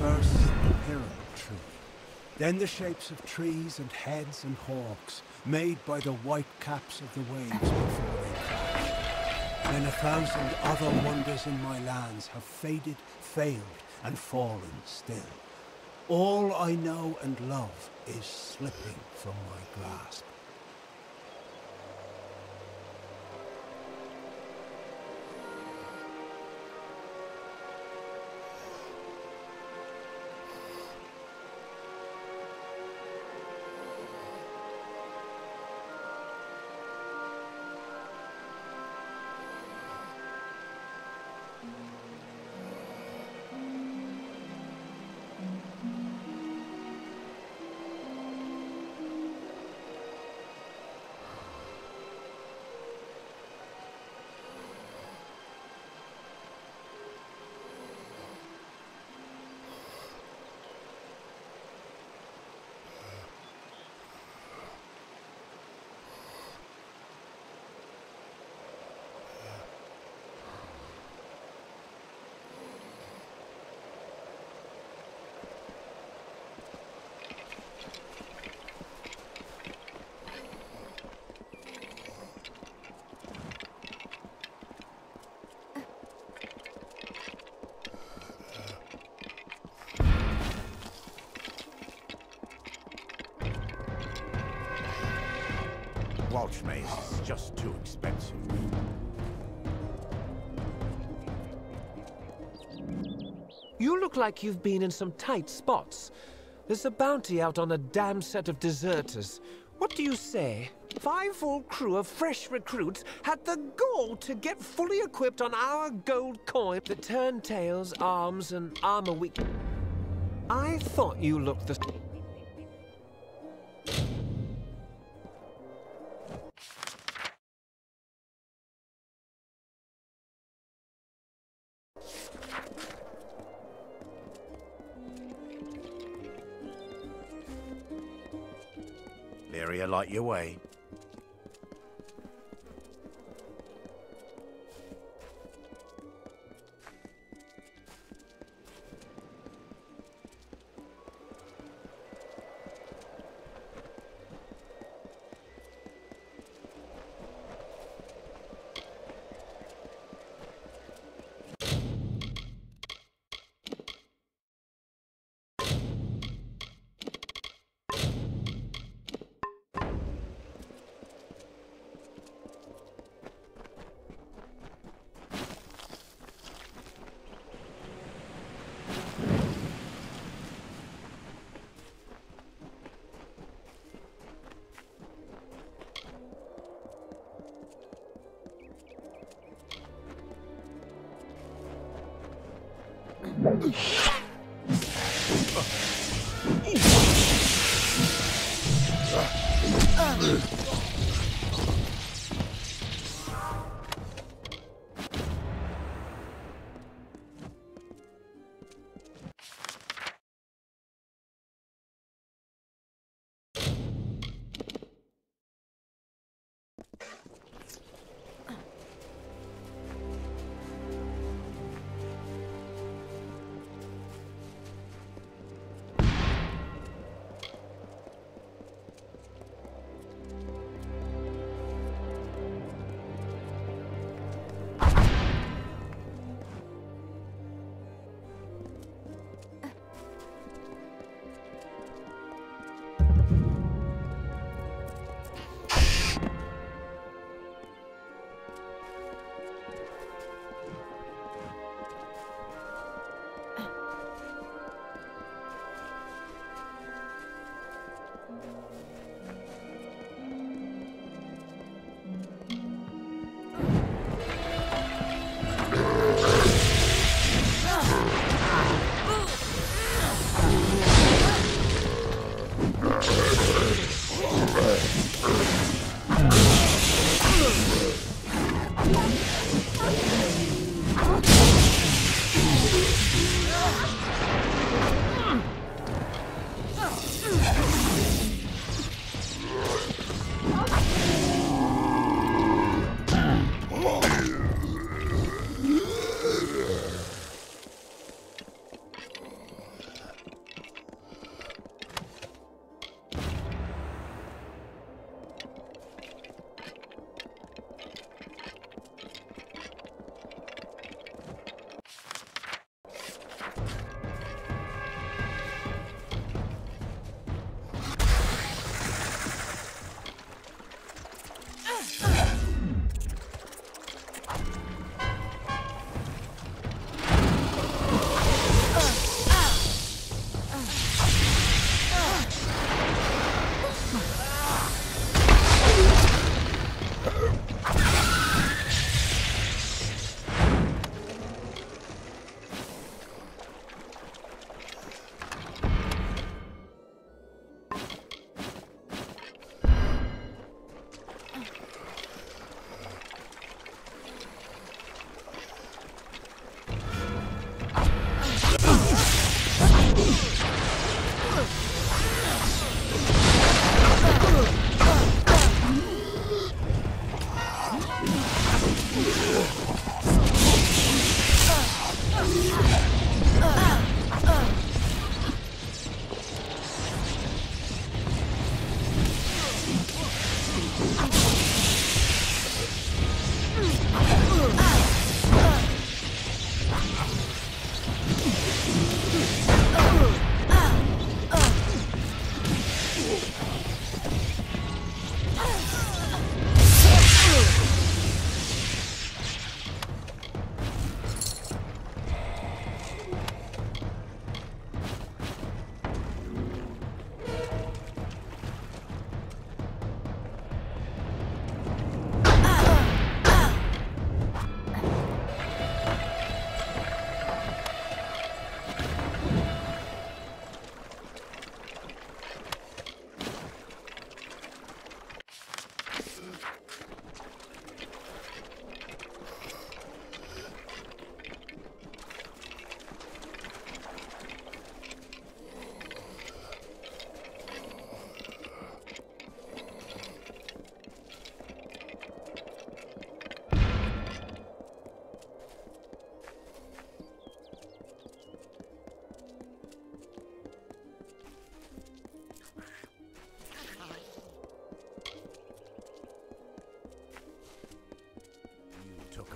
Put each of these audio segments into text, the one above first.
First, the pyramid tree. Then the shapes of trees and heads and hawks, made by the white caps of the waves before they crash. Then 1,000 other wonders in my lands have faded, failed, and fallen still. All I know and love is slipping from my grasp. Welsh maze is just too expensive. You look like you've been in some tight spots. There's a bounty out on a damn set of deserters. What do you say? 5 full crew of fresh recruits had the gall to get fully equipped on our gold coin, the turntails, arms, and armor we... I thought you looked the... Leary, I like your way.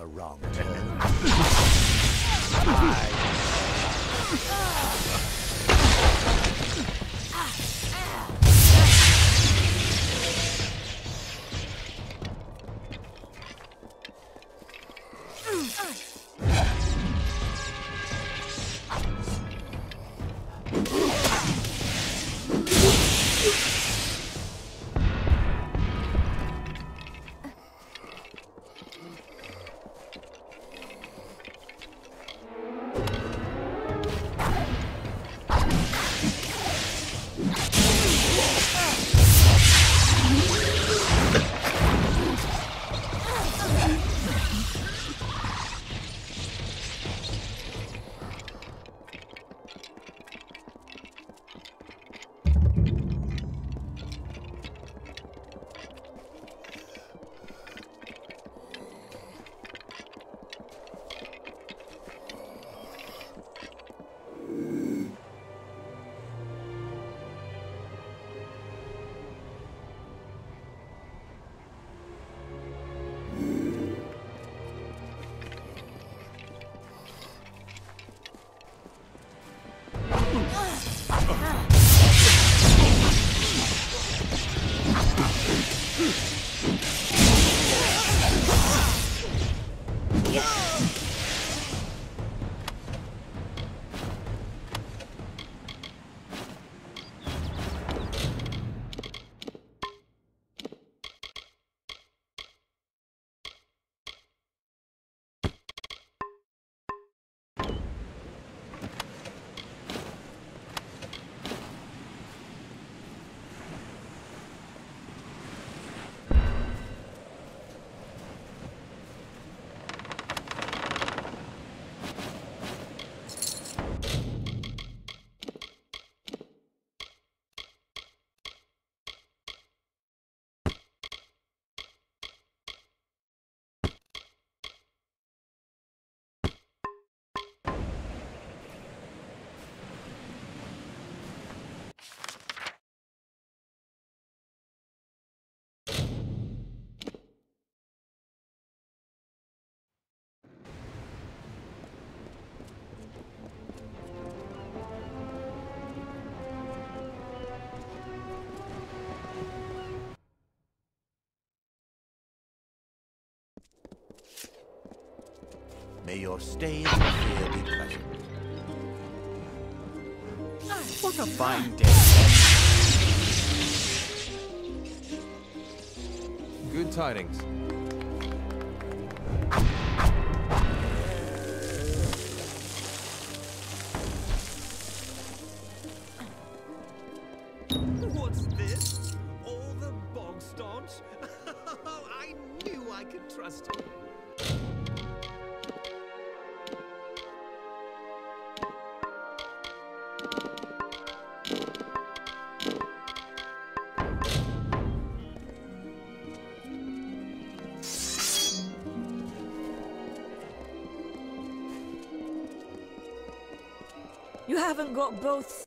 a wrong turn. May your stay in the fear be pleasant. What a fine day. Good tidings. What's this? All the bog staunch? I knew I could trust him. You haven't got both.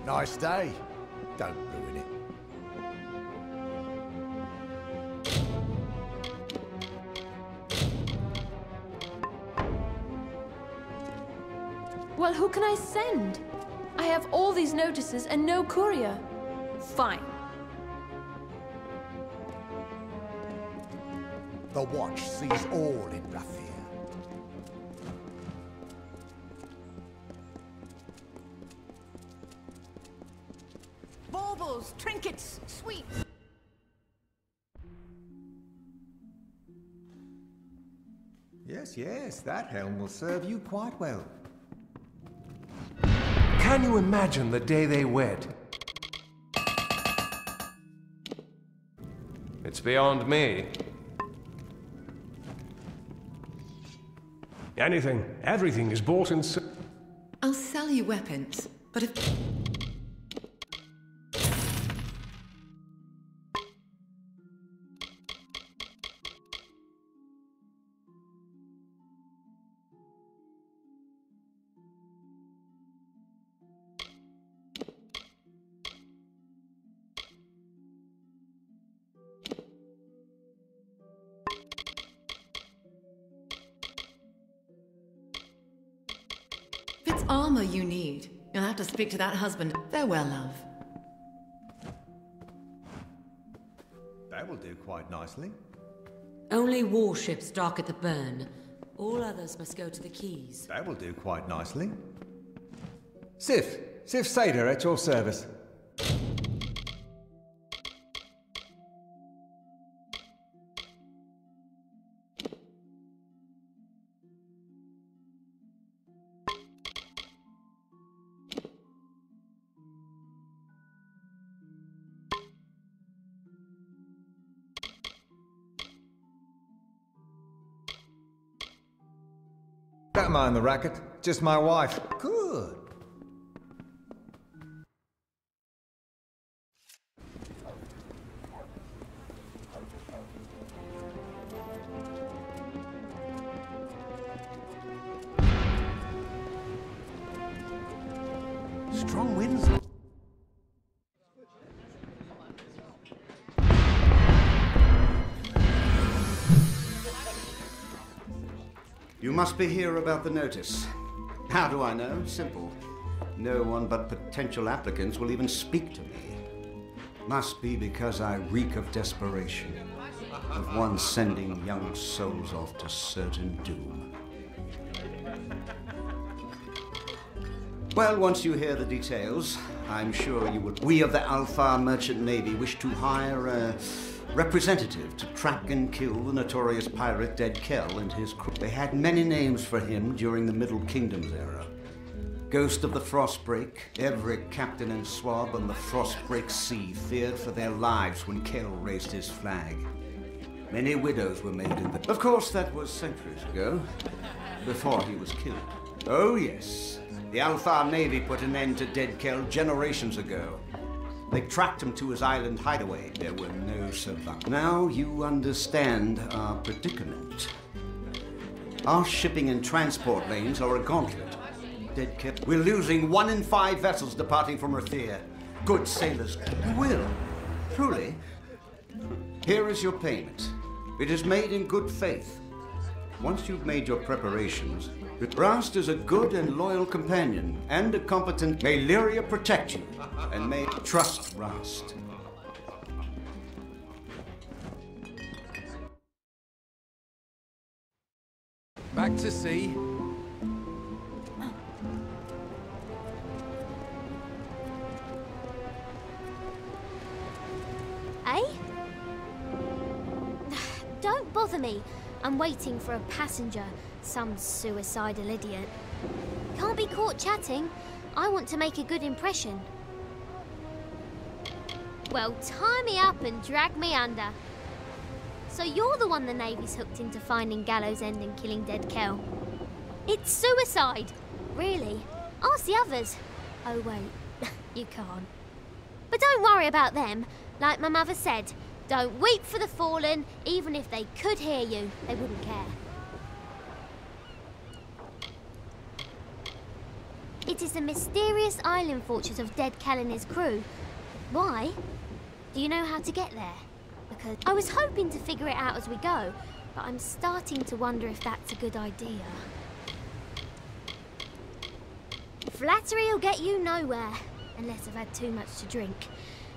Nice day. Don't ruin it. Well, who can I send? I have all these notices and no courier. Fine. The watch sees all in Rathir. Baubles, trinkets, sweets. Yes, yes, that helm will serve you quite well. Can you imagine the day they wed? It's beyond me. Anything, everything is bought and sold. I'll sell you weapons, but if... armor you need. You'll have to speak to that husband. Farewell, love. That will do quite nicely. Only warships dock at the burn. All others must go to the quays. That will do quite nicely. Sif Seder at your service. Don't mind the racket, just my wife. Good. Strong winds. You must be here about the notice. How do I know? Simple. No one but potential applicants will even speak to me. Must be because I reek of desperation, of one sending young souls off to certain doom. Well, once you hear the details, I'm sure you will. We of the Alpha Merchant Navy wish to hire a representative to track and kill the notorious pirate Dead Kel and his crew. They had many names for him during the Middle Kingdoms era. Ghost of the Frostbreak, every captain and swab on the Frostbreak Sea feared for their lives when Kel raised his flag. Many widows were made in the... Of course, that was centuries ago, before he was killed. Oh yes, the Alpha Navy put an end to Dead Kel generations ago. They tracked him to his island hideaway. There were no survivors. Now you understand our predicament. Our shipping and transport lanes are a gauntlet. Dead Kel. We're losing 1 in 5 vessels departing from Earthia. Good sailors. You will. Truly. Here is your payment. It is made in good faith. Once you've made your preparations, Rast is a good and loyal companion, and a competent. May Lyria protect you, and may trust Rast. Back to sea. Eh? Don't bother me. I'm waiting for a passenger, some suicidal idiot. Can't be caught chatting. I want to make a good impression. Well, tie me up and drag me under. So you're the one the Navy's hooked into finding Gallows End and killing Dead Kel. It's suicide! Really? Ask the others. Oh wait, you can't. But don't worry about them. Like my mother said, don't weep for the fallen. Even if they could hear you, they wouldn't care. It is the mysterious island fortress of Dead Kel and his crew. Why? Do you know how to get there? Because I was hoping to figure it out as we go, but I'm starting to wonder if that's a good idea. Flattery will get you nowhere, unless I've had too much to drink.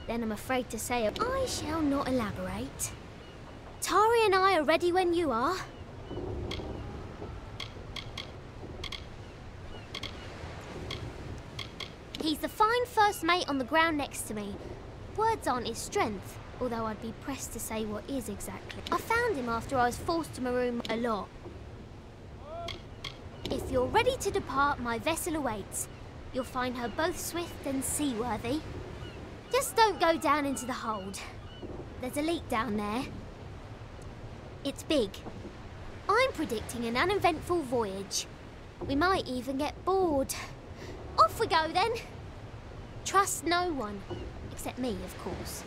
Then I'm afraid to say I shall not elaborate. Tari and I are ready when you are. He's the fine first mate on the ground next to me. Words aren't his strength, although I'd be pressed to say what is exactly. I found him after I was forced to maroon a lot. If you're ready to depart, my vessel awaits. You'll find her both swift and seaworthy. Just don't go down into the hold. There's a leak down there. It's big. I'm predicting an uneventful voyage. We might even get bored. Off we go then. Trust no one. Except me, of course.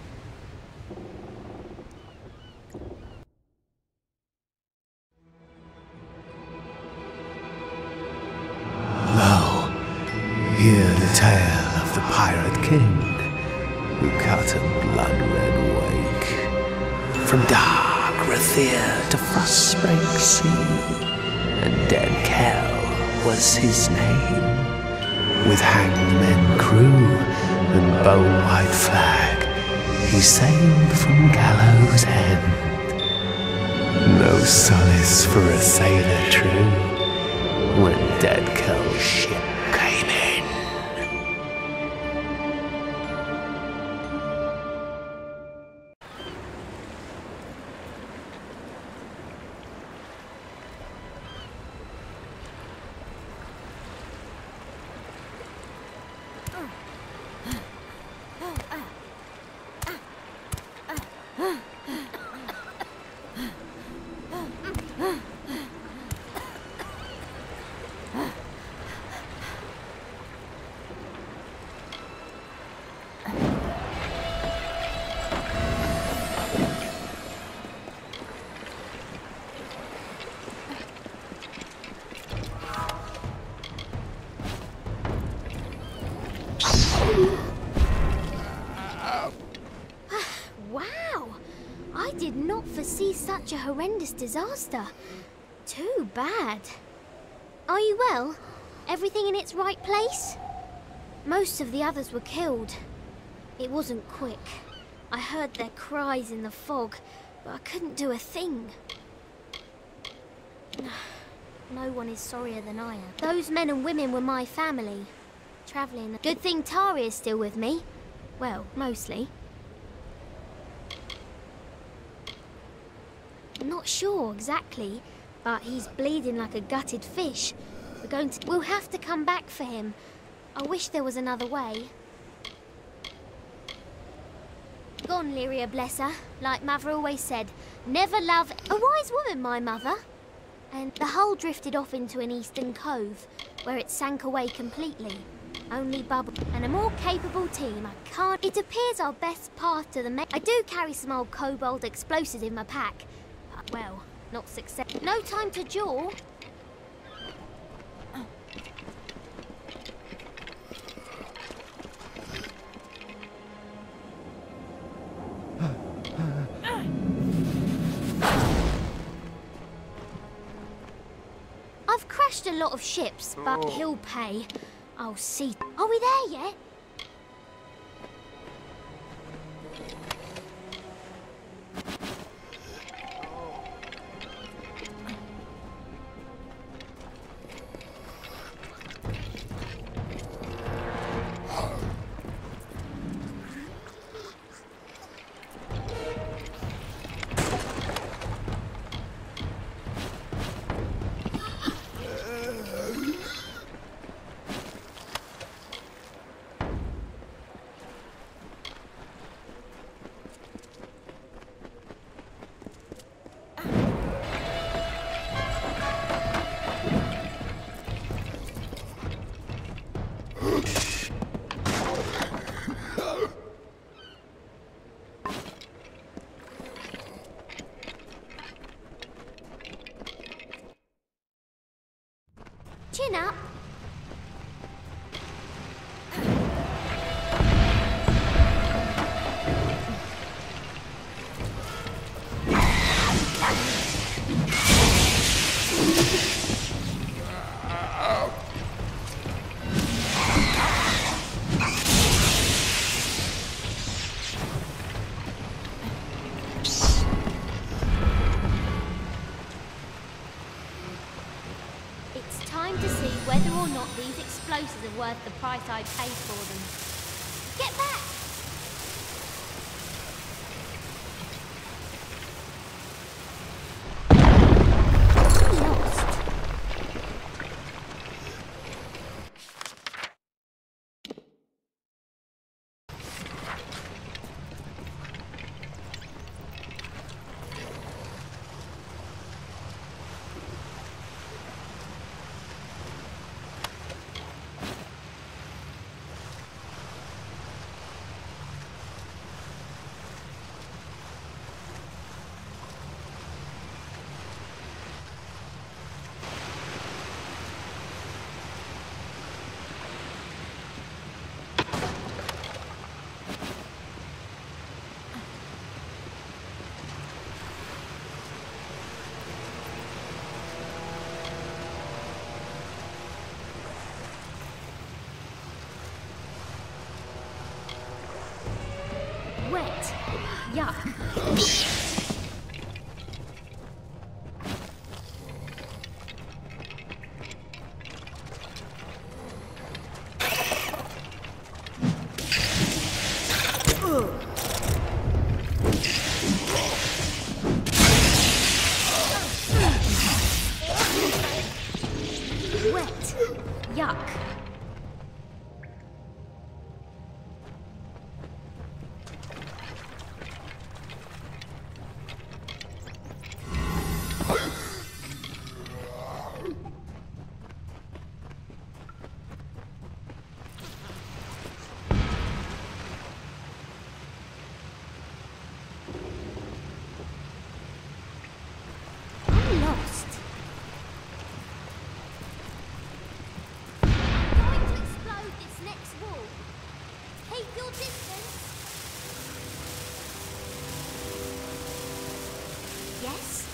Lo, hear the tale of the Pirate King, who cut a blood-red wake from dark Earthia to Frostbreak Sea, and Dead Kel was his name. with hangmen crew and bone-white flag, he sailed from gallows end. No solace for a sailor true when Dead Kel's ship came in. Wow! I did not foresee such a horrendous disaster. Too bad. Are you well? Everything in its right place? Most of the others were killed. It wasn't quick. I heard their cries in the fog, but I couldn't do a thing. No one is sorrier than I am. Those men and women were my family. Travelling. Good thing Tari is still with me. Well, mostly. I'm not sure exactly, but he's bleeding like a gutted fish. We'll have to come back for him. I wish there was another way. Gone, Lyria, bless her. Like Mother always said, never love... A wise woman, my mother. And the hull drifted off into an eastern cove, where it sank away completely. Only bubble. And a more capable team, I can't... It appears our best path to the... I do carry some old cobalt explosives in my pack. But, well, not success. No time to jaw. I've crashed a lot of ships, but he'll pay. I'll see. Are we there yet? Chin up. Whether or not these explosives are worth the price I paid for them. Get back! Wet. Yuck. Wet. Yuck. I'm lost. Going to explode this next wall. Keep your distance. Yes?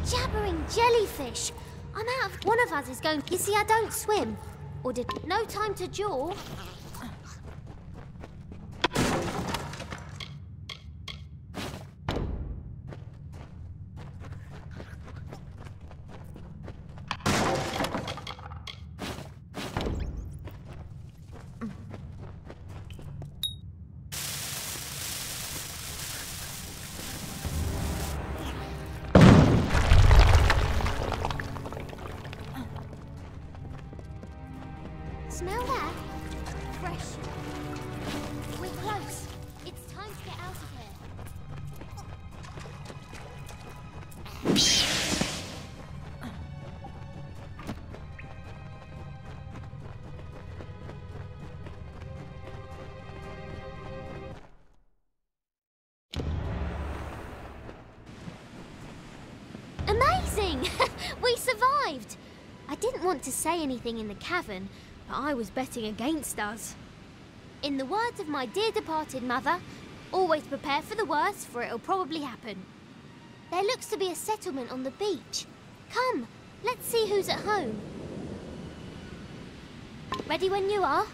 Jabbering jellyfish! I'm out of... One of us is going... You see, I don't swim. Or did... No time to jaw. Smell that? Fresh. We're close. It's time to get out of here. Amazing! We survived! I didn't want to say anything in the cavern, but I was betting against us. In the words of my dear departed mother, always prepare for the worst, for it'll probably happen. There looks to be a settlement on the beach. Come, let's see who's at home. Ready when you are?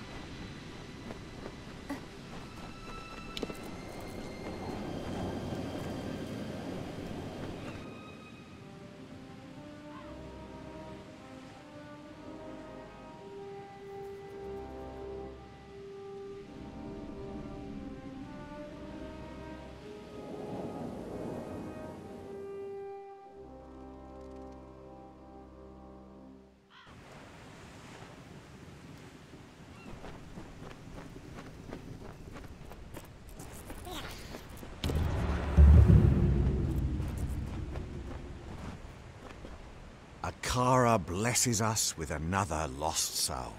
KoA blesses us with another lost soul.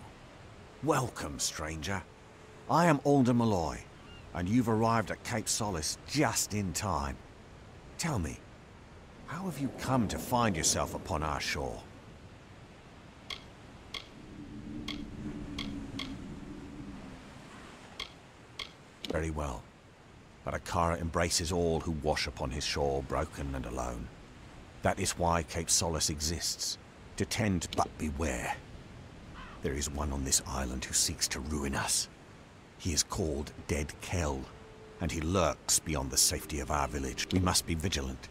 Welcome, stranger. I am Alder Malloy, and you've arrived at Cape Solace just in time. Tell me, how have you come to find yourself upon our shore? Very well. But KoA embraces all who wash upon his shore broken and alone. That is why Cape Solace exists. To tend, but beware. There is one on this island who seeks to ruin us. He is called Dead Kel, and he lurks beyond the safety of our village. We must be vigilant.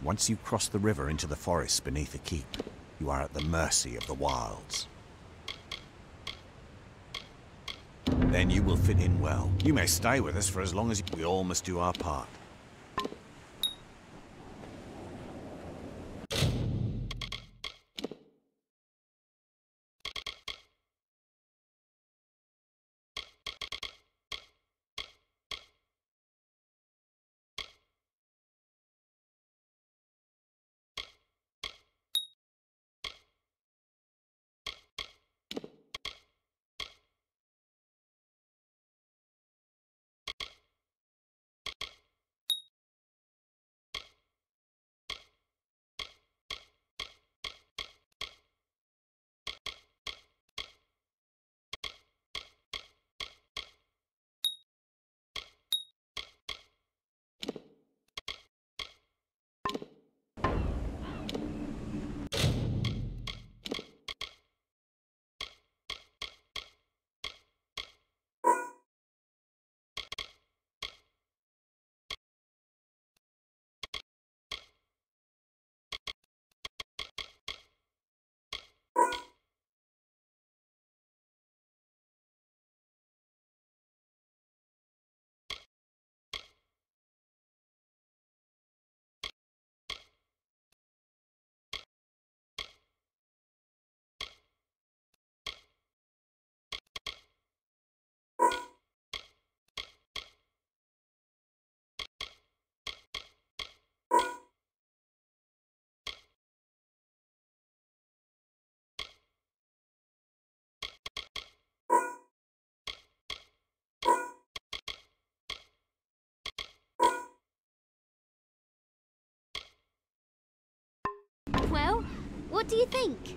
Once you cross the river into the forest beneath the keep, you are at the mercy of the wilds. Then you will fit in well. You may stay with us for as long as we all must do our part. Well, what do you think?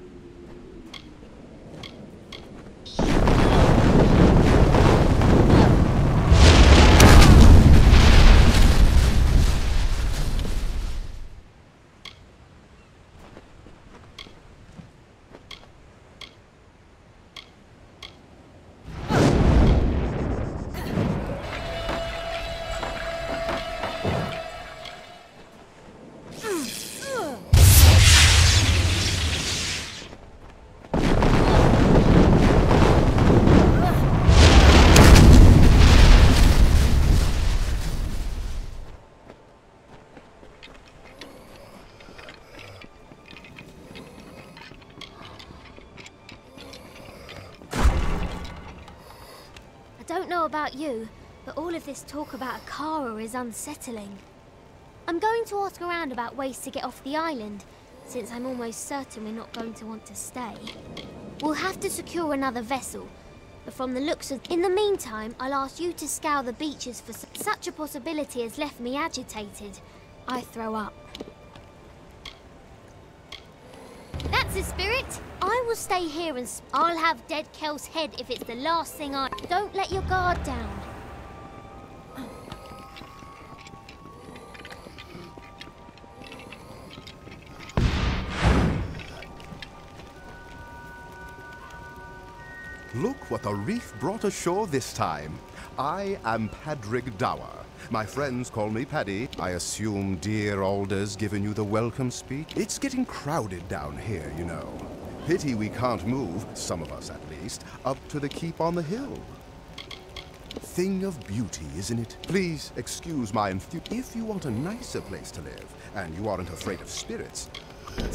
I don't know about you, but all of this talk about KoA is unsettling. I'm going to ask around about ways to get off the island, since I'm almost certain we're not going to want to stay. We'll have to secure another vessel, but from the looks of... In the meantime, I'll ask you to scour the beaches for such a possibility has left me agitated. I throw up. That's the spirit! I will stay here and I'll have Dead Kel's head if it's the last thing I... Don't let your guard down. Look what the reef brought ashore this time. I am Padrig Dower. My friends call me Paddy. I assume dear Alder's given you the welcome speech. It's getting crowded down here, you know. Pity we can't move, some of us at least, up to the keep on the hill. Thing of beauty, isn't it? Please excuse my if you want a nicer place to live, and you aren't afraid of spirits.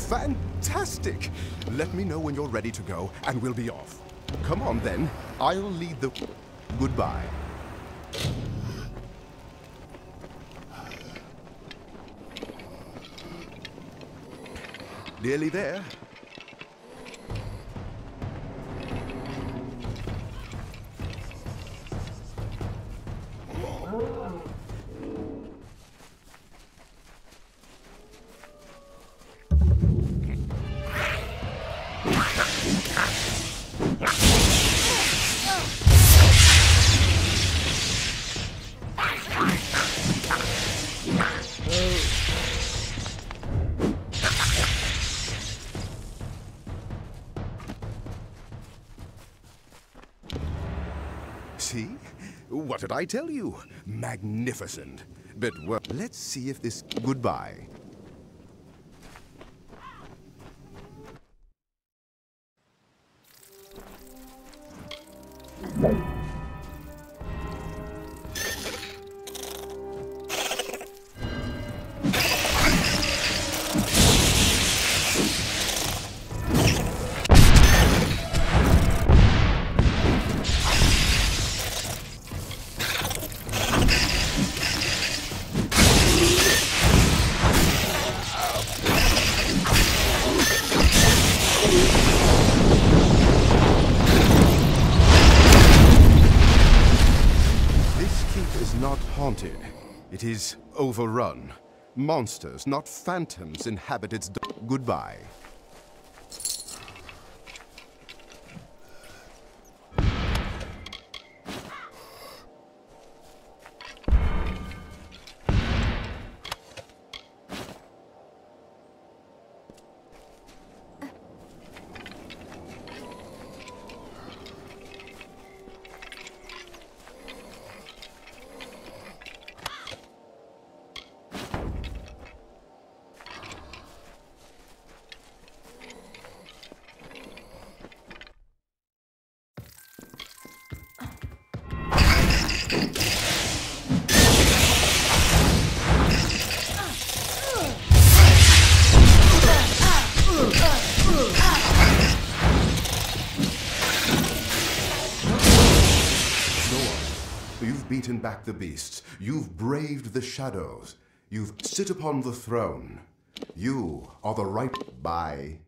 Fantastic! Let me know when you're ready to go, and we'll be off. Come on then, I'll lead the... Goodbye. Nearly there. See? What did I tell you? Magnificent. But well, let's see if this... Goodbye. Haunted. It is overrun. Monsters, not phantoms, inhabit its... Goodbye. You've beaten back the beasts. You've braved the shadows. You've sit upon the throne. You are the right... Bye.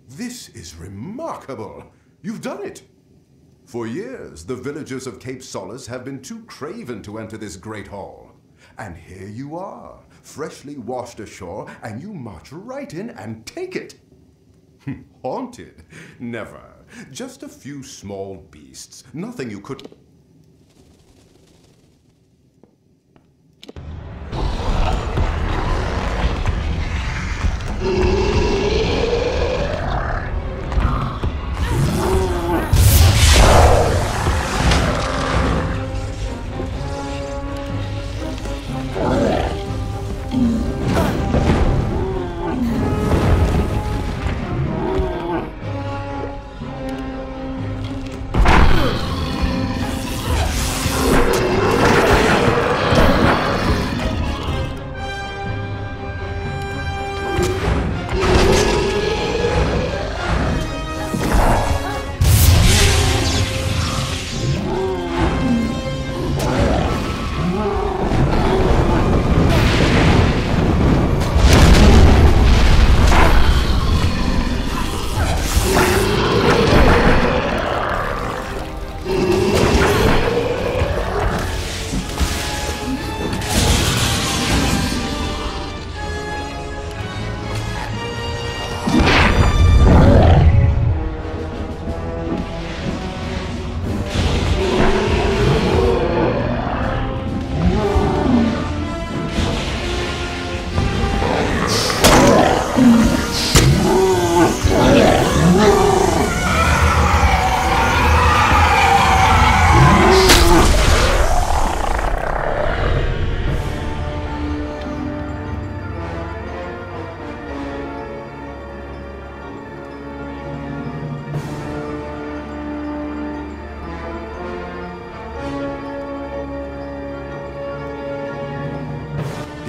This is remarkable. You've done it. For years, the villagers of Cape Solace have been too craven to enter this great hall. And here you are, freshly washed ashore, and you march right in and take it. Haunted? Never. Just a few small beasts. Nothing you could...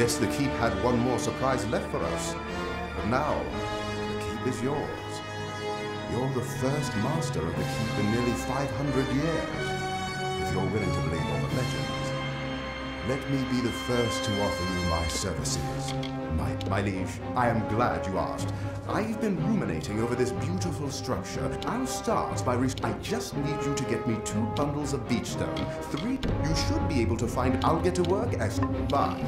guess the keep had one more surprise left for us. But now, the keep is yours. You're the first master of the keep in nearly 500 years. If you're willing to believe all the legends, let me be the first to offer you my services. My liege, I am glad you asked. I've been ruminating over this beautiful structure. I'll start by I just need you to get me 2 bundles of beach stone. 3, you should be able to find. I'll get to work as bye.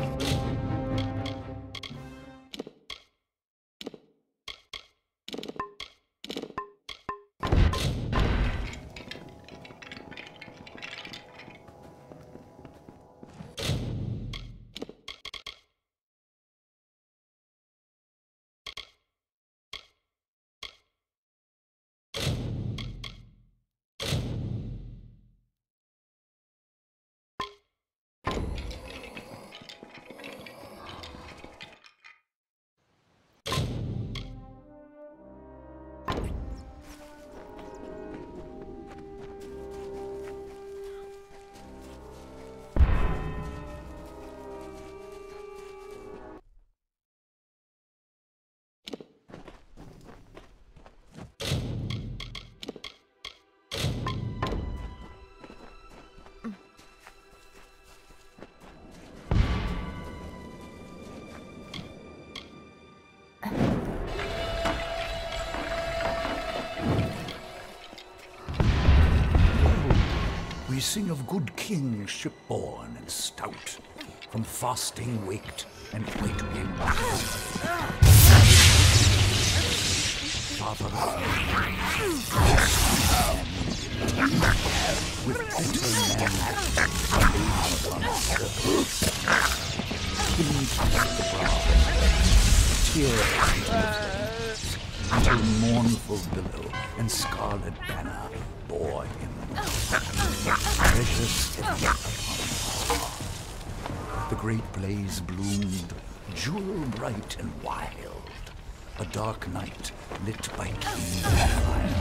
We sing of good kings shipborne and stout, from fasting waked and white winged. Father with bitter men, the brow, tears until mournful billow and scarlet banner bore him. Precious heavy upon the great blaze bloomed, jewel bright and wild, a dark night lit by keen fire.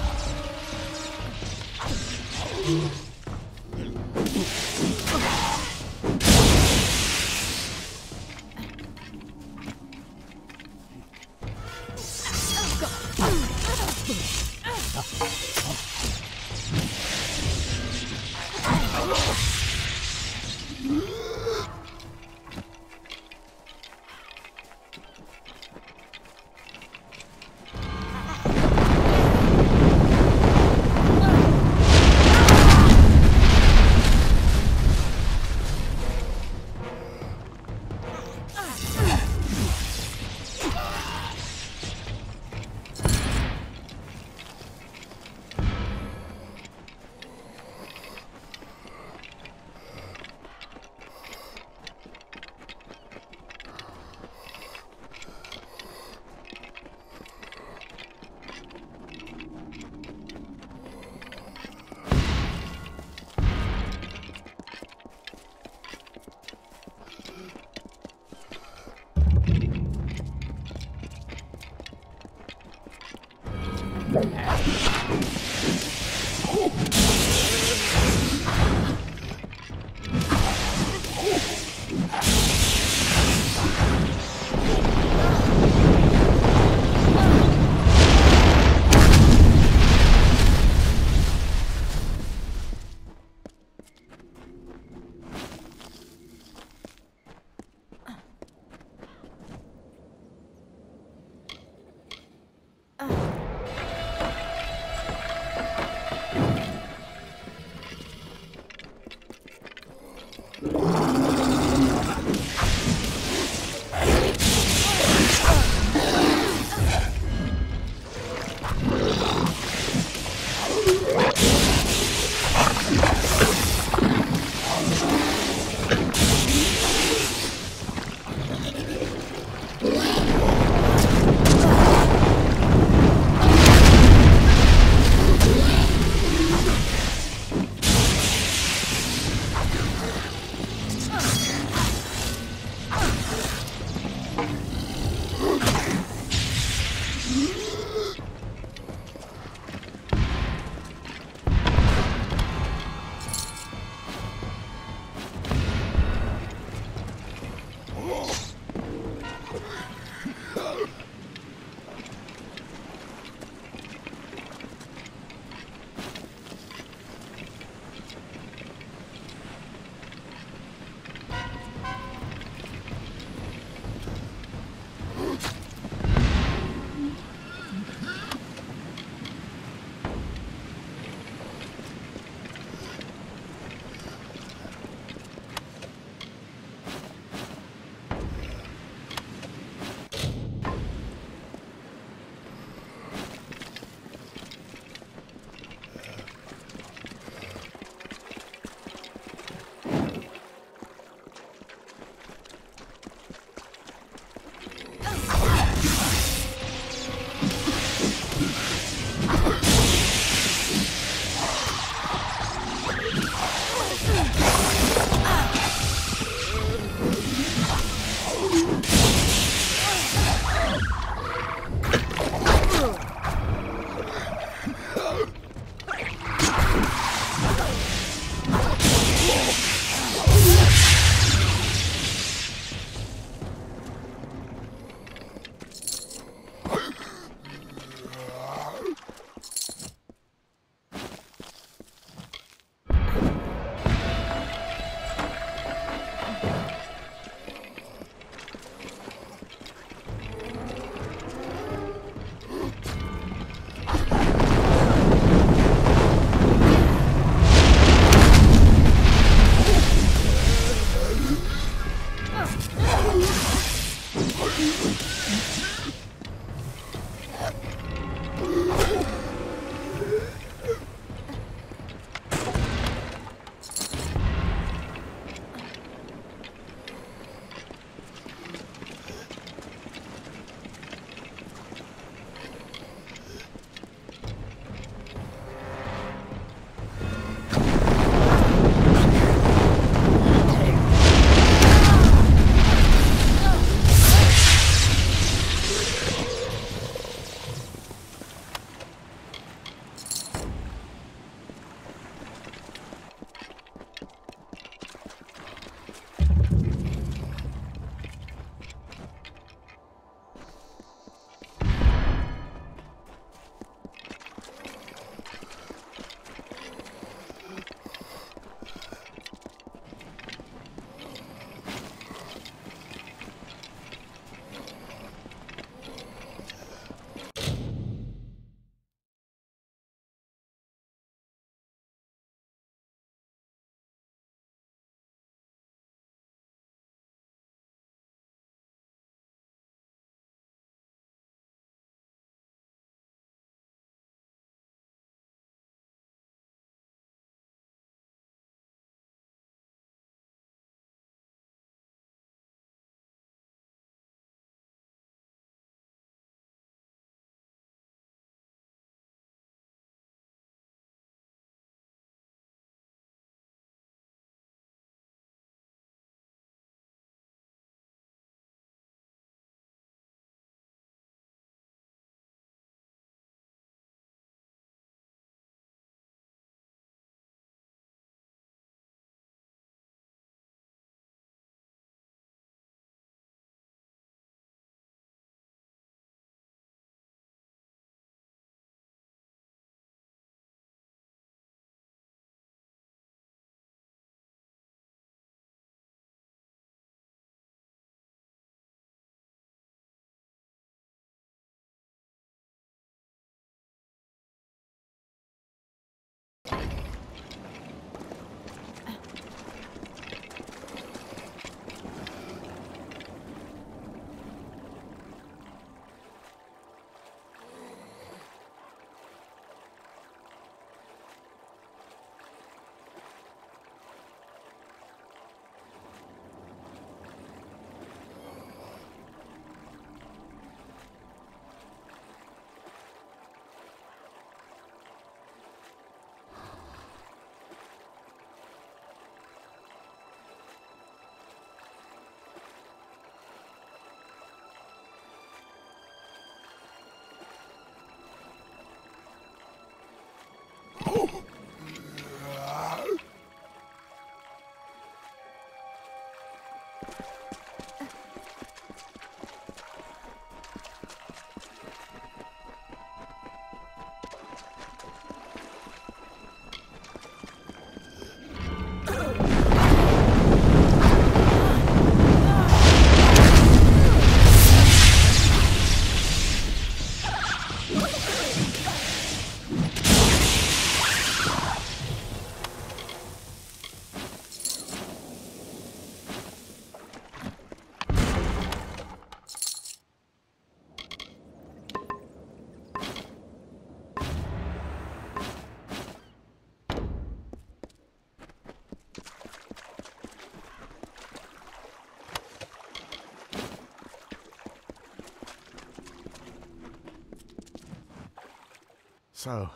So,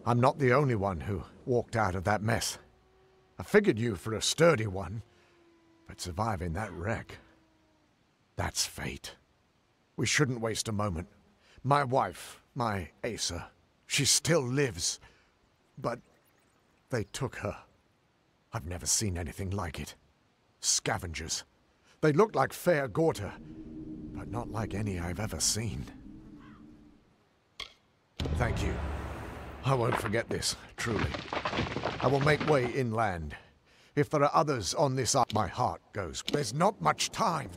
I'm not the only one who walked out of that mess. I figured you for a sturdy one, but surviving that wreck, that's fate. We shouldn't waste a moment. My wife, my Asa, she still lives, but they took her. I've never seen anything like it. Scavengers. They looked like fair Gorta, but not like any I've ever seen. Thank Thank you. I won't forget this, truly. I will make way inland. If there are others on this island, my heart goes. There's not much time.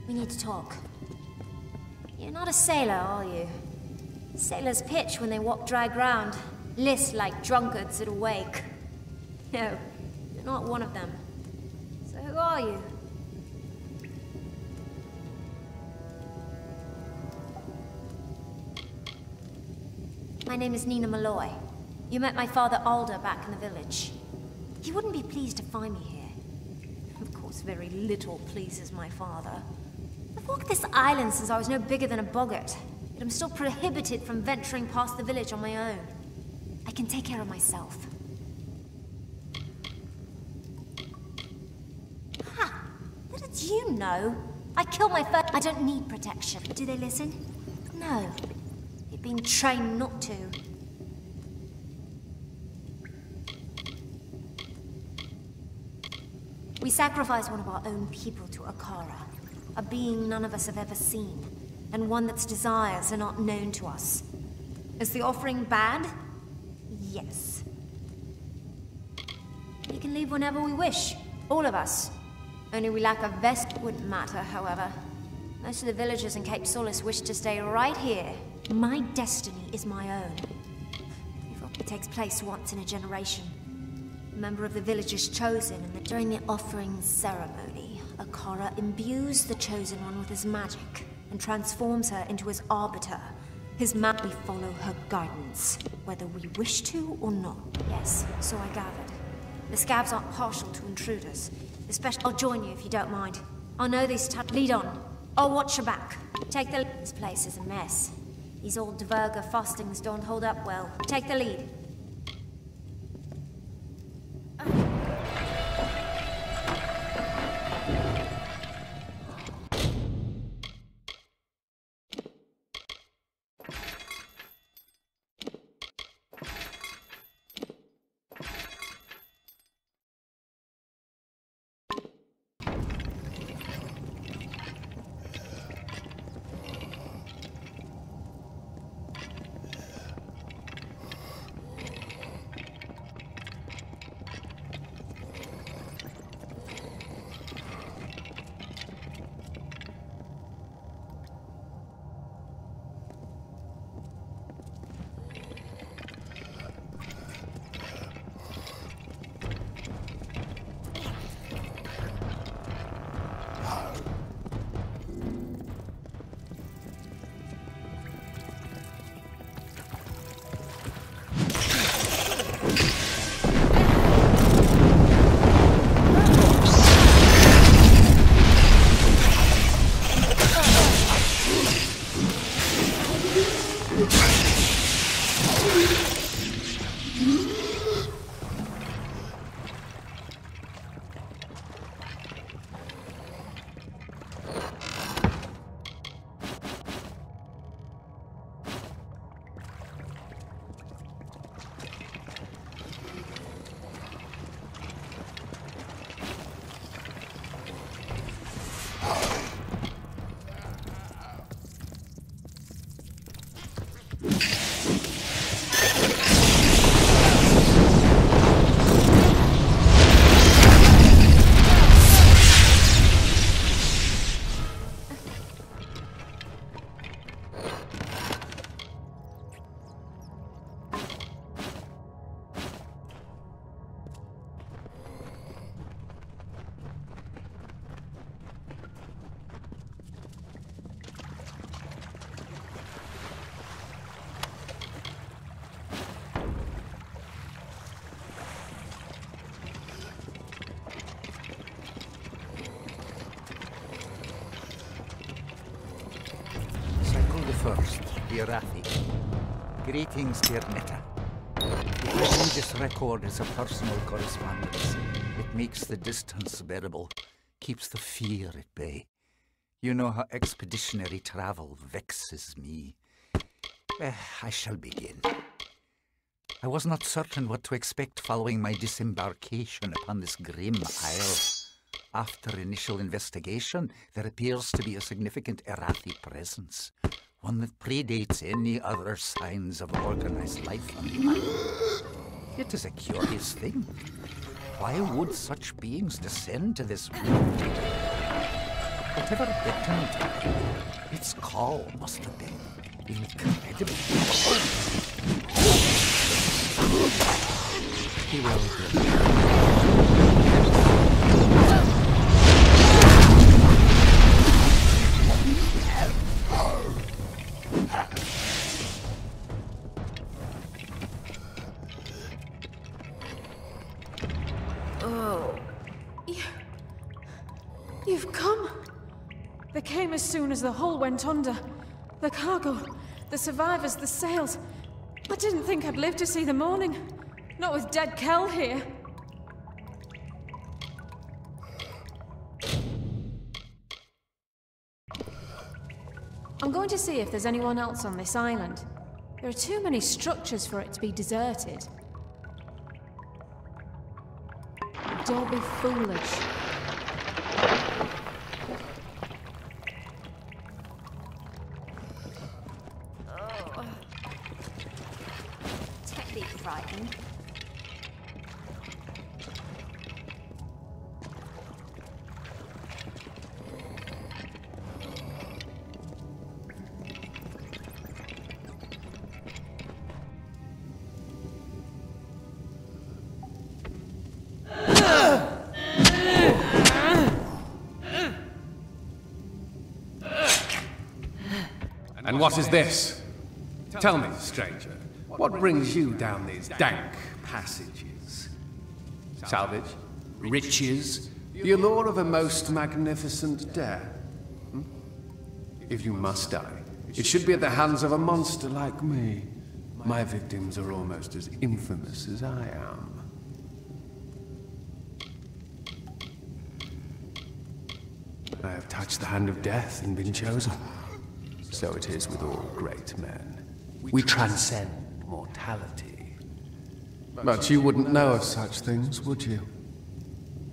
We need to talk. You're not a sailor, are you? Sailors pitch when they walk dry ground, list like drunkards at a wake. No, you're not one of them. So who are you? My name is Nina Malloy. You met my father Alder back in the village. He wouldn't be pleased to find me here. Of course, very little pleases my father. I've walked this island since I was no bigger than a boggart, yet I'm still prohibited from venturing past the village on my own. I can take care of myself. Ha! What did you know? I killed my first... I don't need protection. Do they listen? No. They've been trained not to. We sacrifice one of our own people to Akara. A being none of us have ever seen, and one that's desires are not known to us. Is the offering bad? Yes. We can leave whenever we wish, all of us. Only we lack a vest. Wouldn't matter, however. Most of the villagers in Cape Solace wish to stay right here. My destiny is my own. It takes place once in a generation. A member of the village is chosen, and during the offering ceremony, Akara imbues the Chosen One with his magic and transforms her into his arbiter. We follow her guidance, whether we wish to or not. Yes, so I gathered. The scabs aren't partial to intruders. Especially, I'll join you if you don't mind. I'll know these lead on. I'll watch your back. Take the lead. This place is a mess. These old Dverga fastings don't hold up well. Take the lead. first, dear Rathi. Greetings, dear Netta. If I read this record as a personal correspondence, it makes the distance bearable, keeps the fear at bay. You know how expeditionary travel vexes me. I shall begin. I was not certain what to expect following my disembarkation upon this grim isle. After initial investigation, there appears to be a significant Arathi presence, one that predates any other signs of organized life on the island. It is a curious thing. Why would such beings descend to this room? Whatever beckoned to me, its call must have been incredible. He will Oh. You've come? They came as soon as the hull went under. The cargo, the survivors, the sails. I didn't think I'd live to see the morning. Not with Dead Kel here. I'm going to see if there's anyone else on this island. There are too many structures for it to be deserted. Don't be foolish. Oh. Don't be frightened. And what is this? Tell me, stranger, what brings you down these dank passages? Salvage? Riches? The allure of a most magnificent death? Hmm? If you must die, it should be at the hands of a monster like me. My victims are almost as infamous as I am. I have touched the hand of death and been chosen. So it is with all great men. We transcend mortality. But you wouldn't know of such things, would you?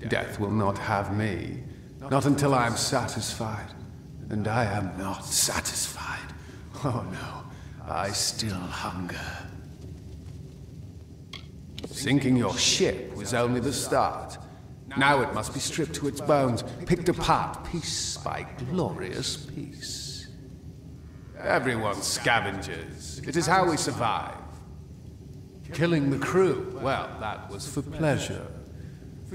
Death will not have me. Not until I am satisfied. And I am not satisfied. Oh no, I still hunger. Sinking your ship was only the start. Now it must be stripped to its bones, picked apart piece by glorious piece. Everyone's scavengers. It is how we survive. Killing the crew, well, that was for pleasure.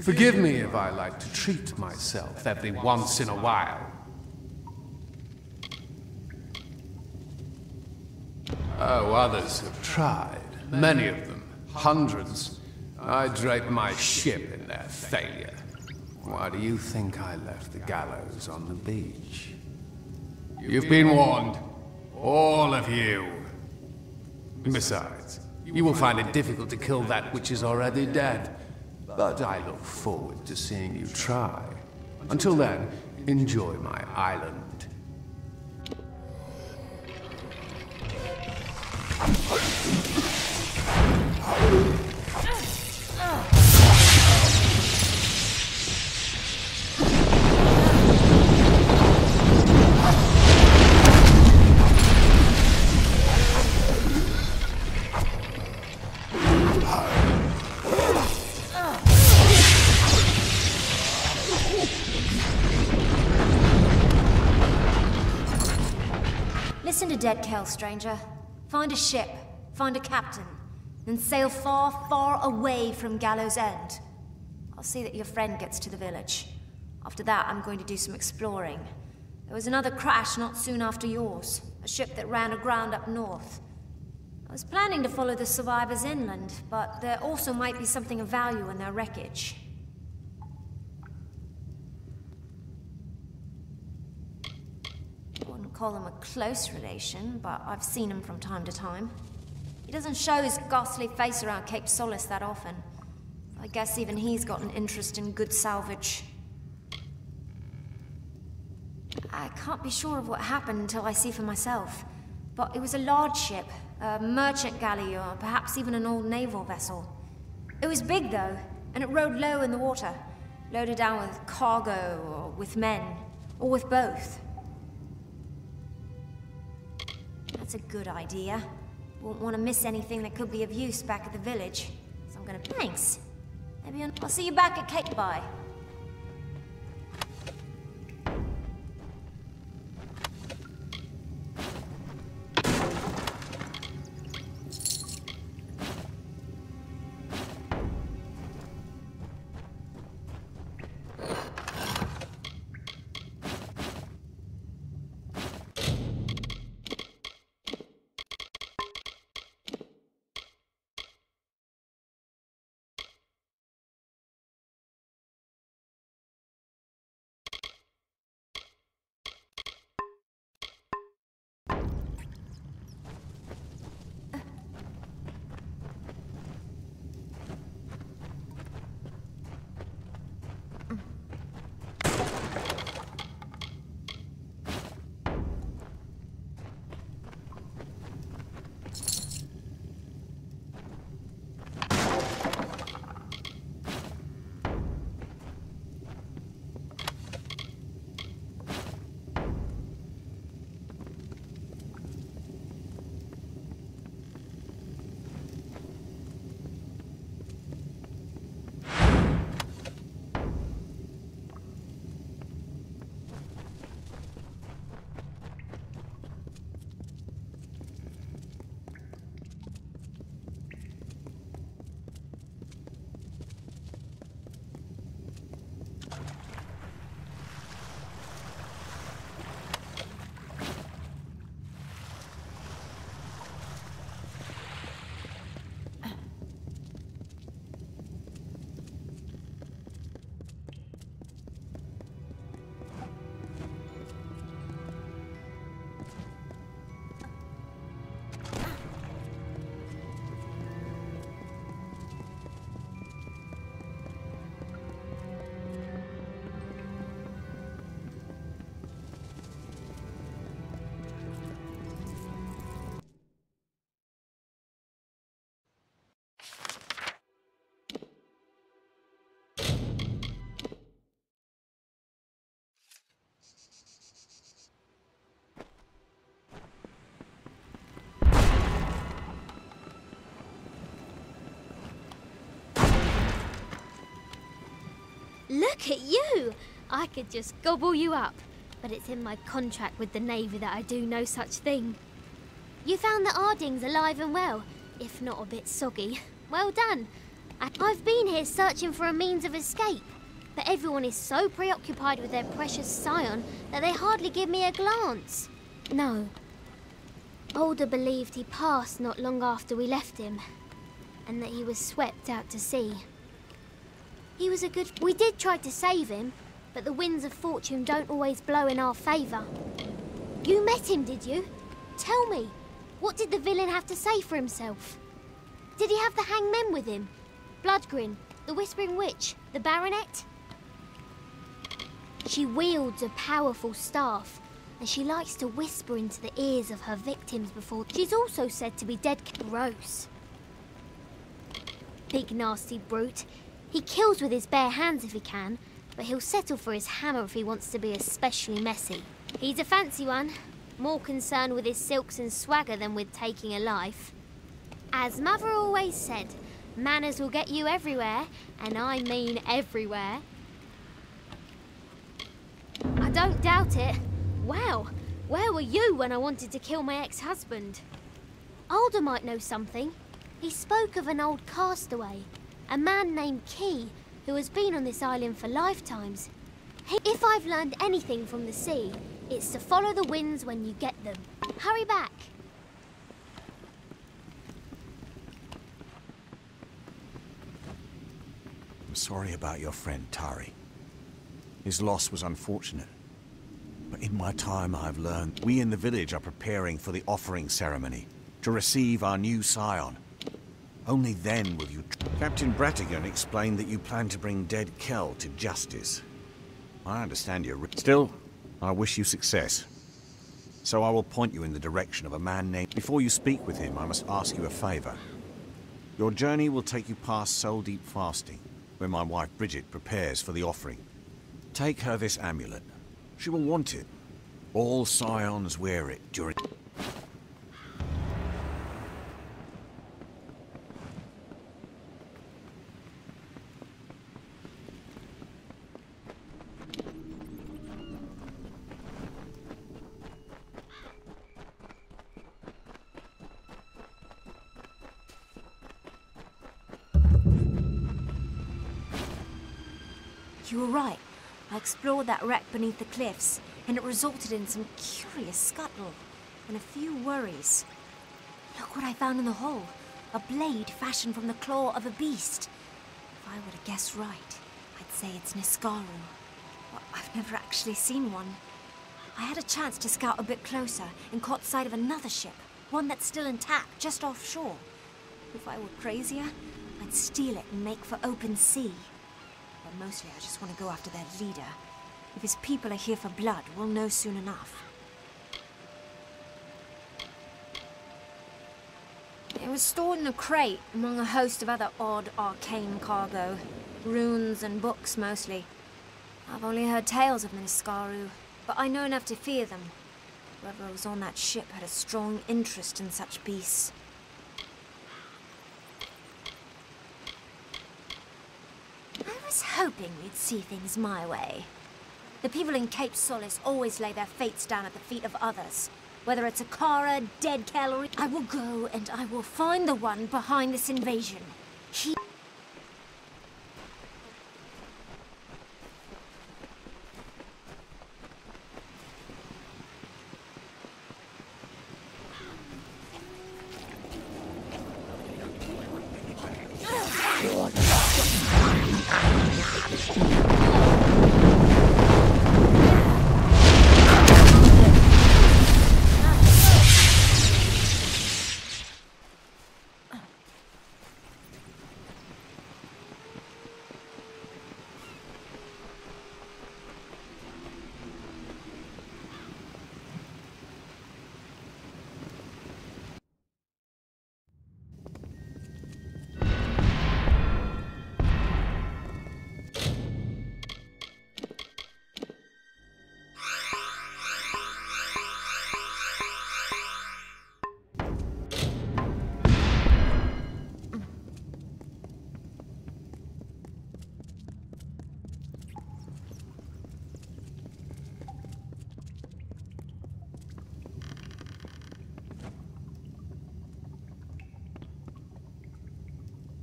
Forgive me if I like to treat myself every once in a while. Oh, others have tried. Many of them. Hundreds. I drape my ship in their failure. Why do you think I left the gallows on the beach? You've been warned. All of you. Besides, you will find it difficult to kill that which is already dead. But I look forward to seeing you try. Until then, enjoy my island. Listen to Dead Kel, stranger. Find a ship, find a captain, then sail far, far away from Gallows End. I'll see that your friend gets to the village. After that, I'm going to do some exploring. There was another crash not soon after yours, a ship that ran aground up north. I was planning to follow the survivors inland, but there also might be something of value in their wreckage. call him a close relation, but I've seen him from time to time. He doesn't show his ghastly face around Cape Solace that often. I guess even he's got an interest in good salvage. I can't be sure of what happened until I see for myself. But it was a large ship, a merchant galley, or perhaps even an old naval vessel. It was big, though, and it rode low in the water, loaded down with cargo, or with men, or with both. That's a good idea. Won't want to miss anything that could be of use back at the village. So I'm gonna... Thanks. Maybe I'll see you back at Cape By. Look at you! I could just gobble you up, but it's in my contract with the Navy that I do no such thing. You found the Ardings alive and well, if not a bit soggy. Well done. I've been here searching for a means of escape, but everyone is so preoccupied with their precious scion that they hardly give me a glance. No. Alder believed he passed not long after we left him, and that he was swept out to sea. He was a good... We did try to save him, but the winds of fortune don't always blow in our favour. You met him, did you? Tell me, what did the villain have to say for himself? Did he have the hangmen with him? Bloodgrin, the Whispering Witch, the Baronet? She wields a powerful staff, and she likes to whisper into the ears of her victims before... She's also said to be dead. Gross. Big nasty brute. He kills with his bare hands if he can, but he'll settle for his hammer if he wants to be especially messy. He's a fancy one, more concerned with his silks and swagger than with taking a life. As Mother always said, manners will get you everywhere, and I mean everywhere. I don't doubt it. Wow, where were you when I wanted to kill my ex-husband? Alder might know something. He spoke of an old castaway. A man named Key, who has been on this island for lifetimes. If I've learned anything from the sea, it's to follow the winds when you get them. Hurry back. I'm sorry about your friend, Tari. His loss was unfortunate. But in my time I've learned we in the village are preparing for the offering ceremony to receive our new scion. Only then will you... Captain Bratigan explained that you plan to bring Dead Kel to justice. I understand you're... Still, I wish you success. So I will point you in the direction of a man named... Before you speak with him, I must ask you a favor. Your journey will take you past Soul Deep Fasting, where my wife Bridget prepares for the offering. Take her this amulet. She will want it. All scions wear it during... You were right. I explored that wreck beneath the cliffs, and it resulted in some curious scuttle and a few worries. Look what I found in the hole. A blade fashioned from the claw of a beast. If I were to guess right, I'd say it's Niskaru. But I've never actually seen one. I had a chance to scout a bit closer and caught sight of another ship, one that's still intact, just offshore. If I were crazier, I'd steal it and make for open sea. But mostly I just want to go after their leader. If his people are here for blood, we'll know soon enough. It was stored in a crate among a host of other odd, arcane cargo. Runes and books, mostly. I've only heard tales of the Niskaru, but I know enough to fear them. Whoever was on that ship had a strong interest in such beasts. I was hoping we'd see things my way. The people in Cape Solace always lay their fates down at the feet of others. Whether it's a KoA, Dead Kel, or... I will go and I will find the one behind this invasion. He...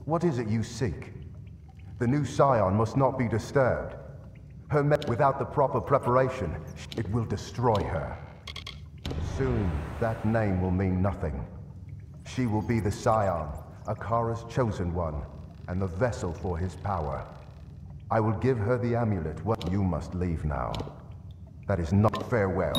What is it you seek? The new scion must not be disturbed. Her without the proper preparation, it will destroy her. Soon, that name will mean nothing. She will be the scion, Akara's chosen one, and the vessel for his power. I will give her the amulet. What you must leave now. That is not farewell.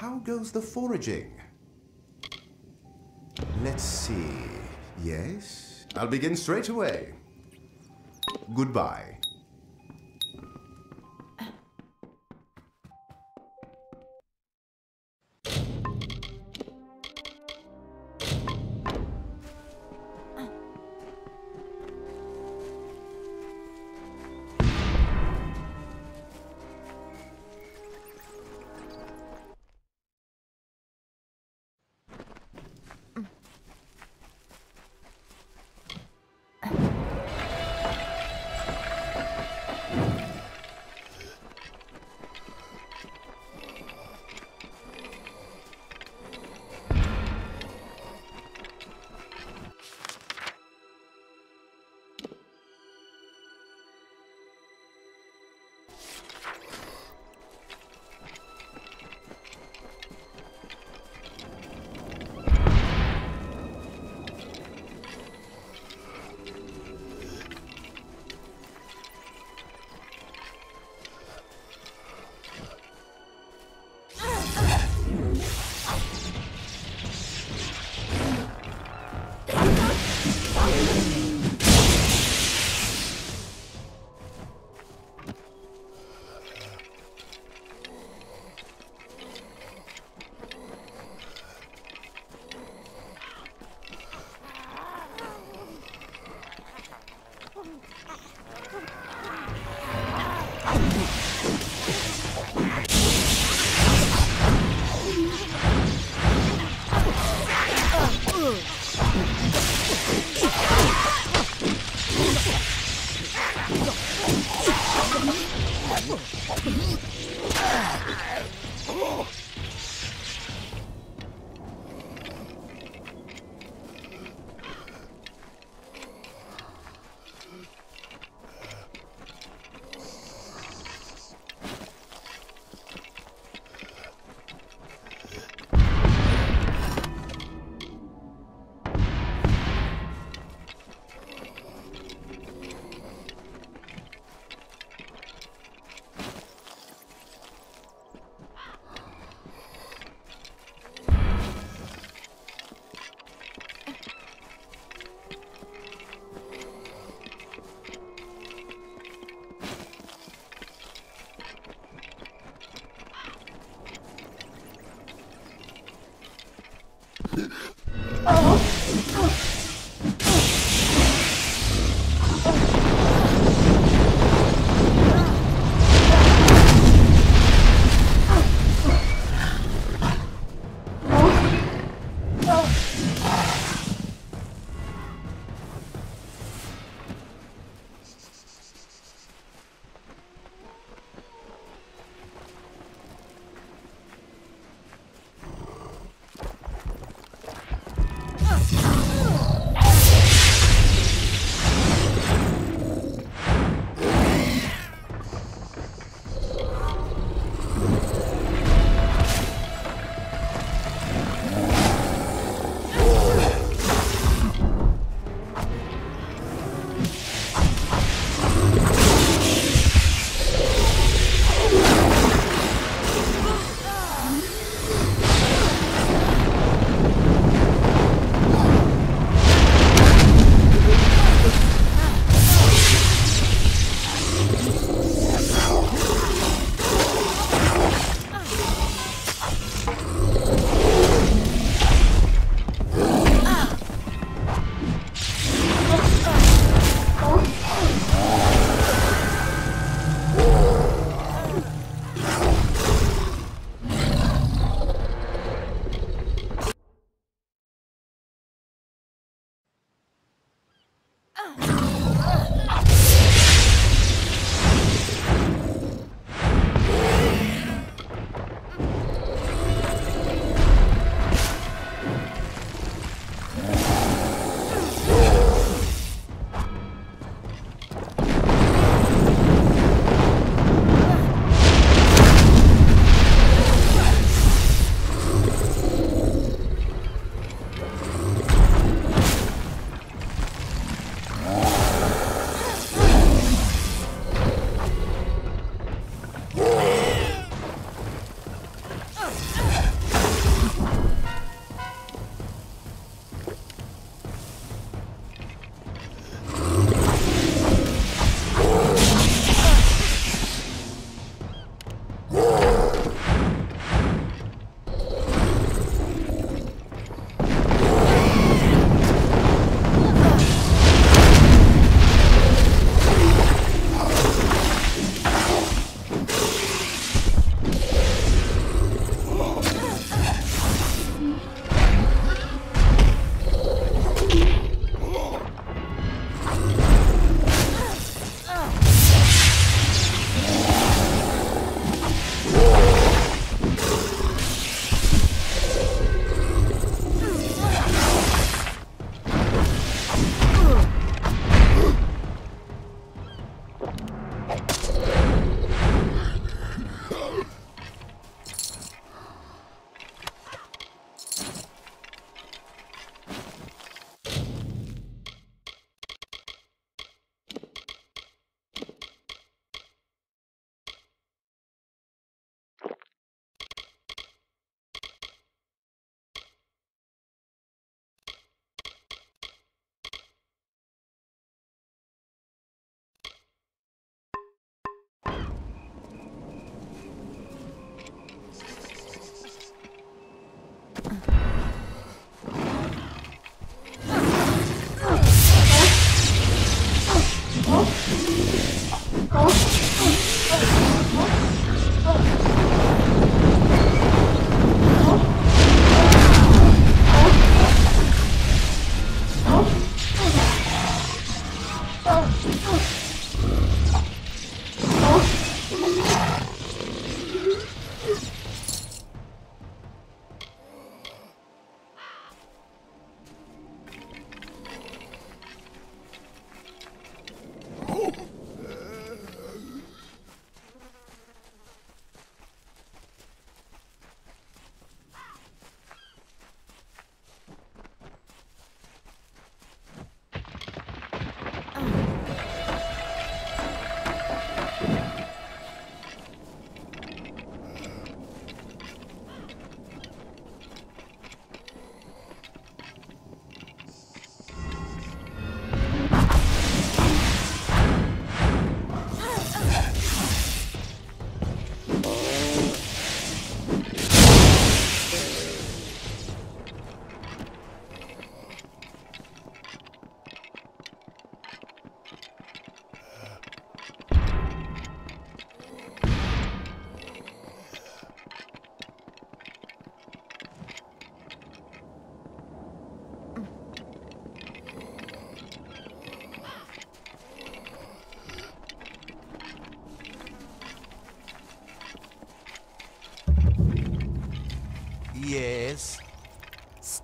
How goes the foraging? Let's see. Yes? I'll begin straight away. Goodbye.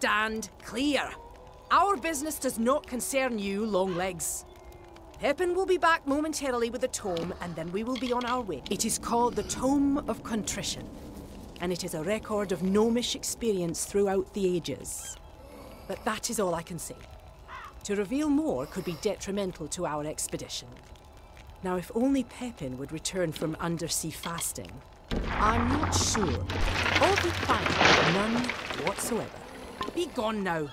Stand clear. Our business does not concern you, Longlegs. Pepin will be back momentarily with the tome, and then we will be on our way. It is called the Tome of Contrition, and it is a record of gnomish experience throughout the ages. But that is all I can say. To reveal more could be detrimental to our expedition. Now, if only Pepin would return from undersea fasting. I'm not sure. Or be fine, none whatsoever. Be gone now.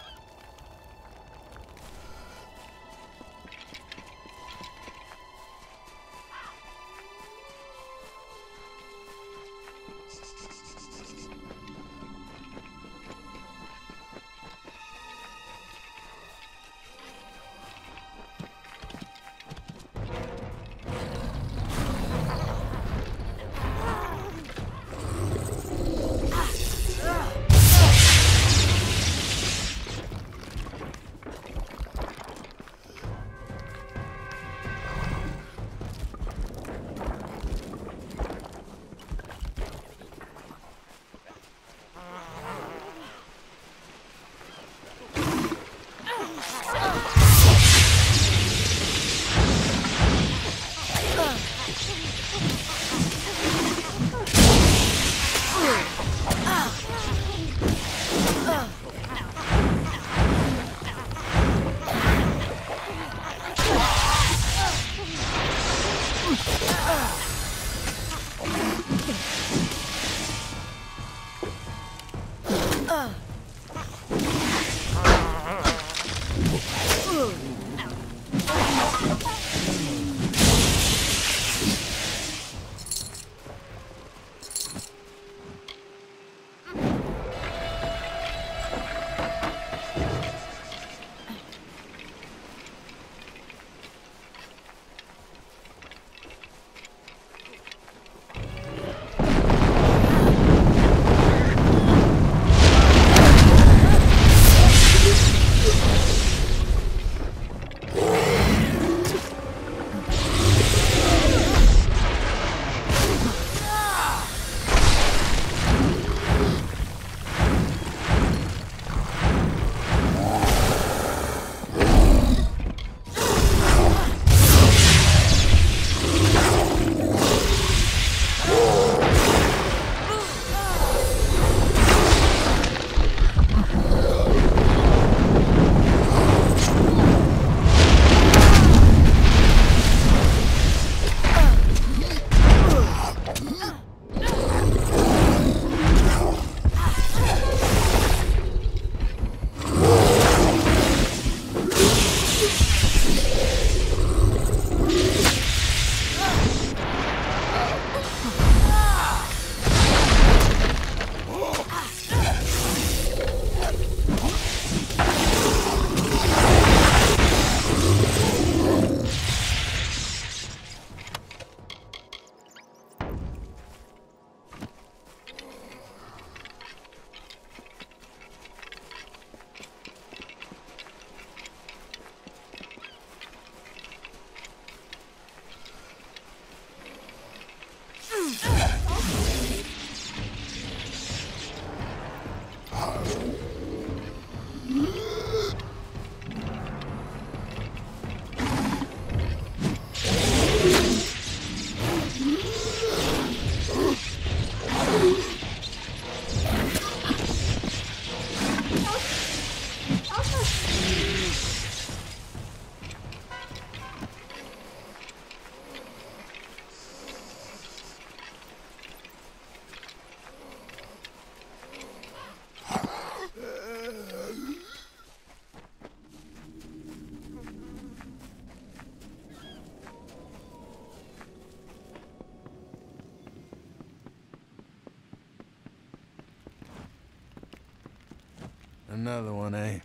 Another one, eh?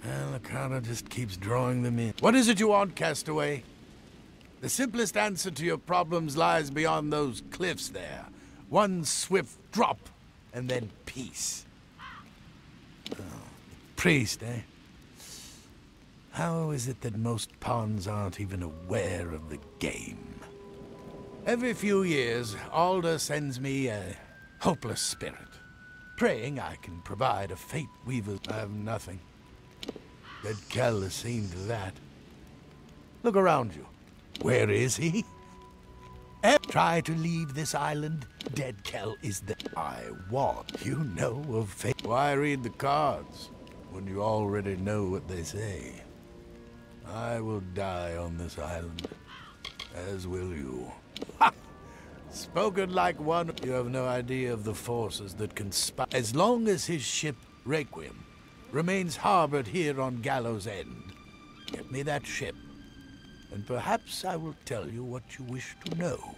Well, the carter just keeps drawing them in. What is it you want, Castaway? The simplest answer to your problems lies beyond those cliffs there. One swift drop, and then peace. Oh, priest, eh? How is it that most pawns aren't even aware of the game? Every few years, Alder sends me a hopeless spirit. Praying I can provide a fate weaver. I have nothing. Dead Kel has seen to that. Look around you. Where is he? Try to leave this island. Dead Kel is the... I want. You know of fate. Why read the cards when you already know what they say? I will die on this island, as will you. Ha! Spoken like one. You have no idea of the forces that conspire. As long as his ship, Requiem, remains harbored here on Gallows End, get me that ship, and perhaps I will tell you what you wish to know.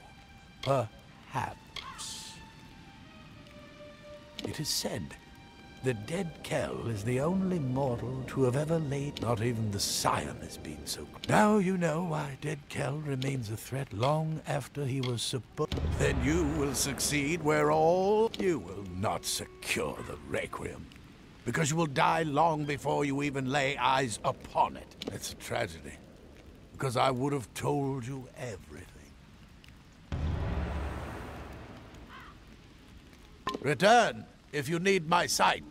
Perhaps. It is said that Dead Kel is the only mortal to have ever laid. Not even the Scion has been so. Now you know why Dead Kel remains a threat long after he was supposed. Then you will succeed where all. You will not secure the Requiem, because you will die long before you even lay eyes upon it. It's a tragedy, because I would have told you everything. Return if you need my sight.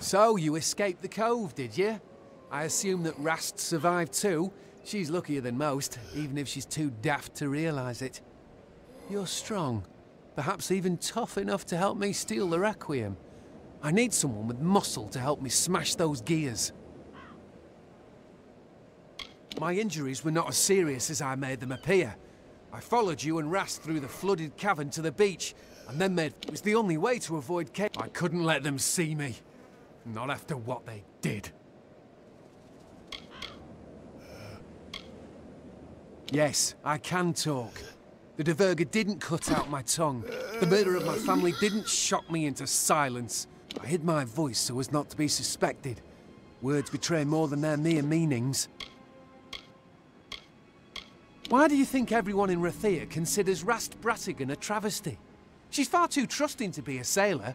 So, you escaped the cove, did you? I assume that Rast survived too. She's luckier than most, even if she's too daft to realise it. You're strong. Perhaps even tough enough to help me steal the Requiem. I need someone with muscle to help me smash those gears. My injuries were not as serious as I made them appear. I followed you and Rast through the flooded cavern to the beach, and then it was the only way to avoid KoA. I couldn't let them see me. Not after what they did. Yes, I can talk. The Deverga didn't cut out my tongue. The murder of my family didn't shock me into silence. I hid my voice so as not to be suspected. Words betray more than their mere meanings. Why do you think everyone in Rathia considers Rast Bratigan a travesty? She's far too trusting to be a sailor.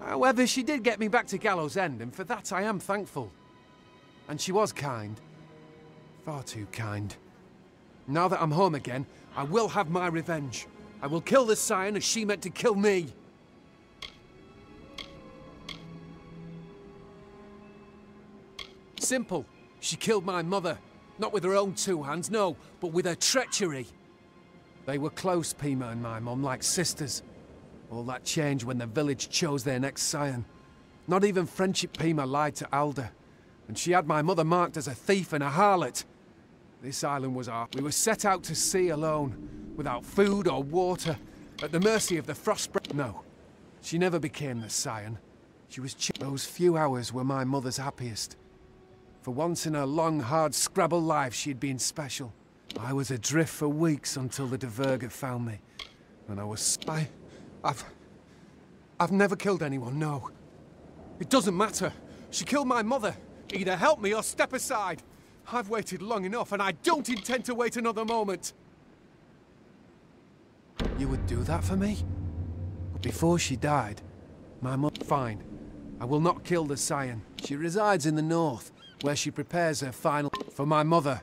However, she did get me back to Gallows End, and for that I am thankful. And she was kind. Far too kind. Now that I'm home again, I will have my revenge. I will kill the Scion as she meant to kill me. Simple. She killed my mother. Not with her own two hands, no, but with her treachery. They were close, Pima and my mum, like sisters. All that changed when the village chose their next scion. Not even friendship Pima lied to Alda. And she had my mother marked as a thief and a harlot. This island was ours. We were set out to sea alone, without food or water, at the mercy of the frostbite. No, she never became the scion. She was Those few hours were my mother's happiest. For once in her long, hard Scrabble life, she'd been special. I was adrift for weeks until the Deverga found me. And I was... I've never killed anyone, no. It doesn't matter. She killed my mother. Either help me or step aside. I've waited long enough, and I don't intend to wait another moment. You would do that for me? Before she died, my mother... Fine. I will not kill the Scion. She resides in the north, where she prepares her final... For my mother.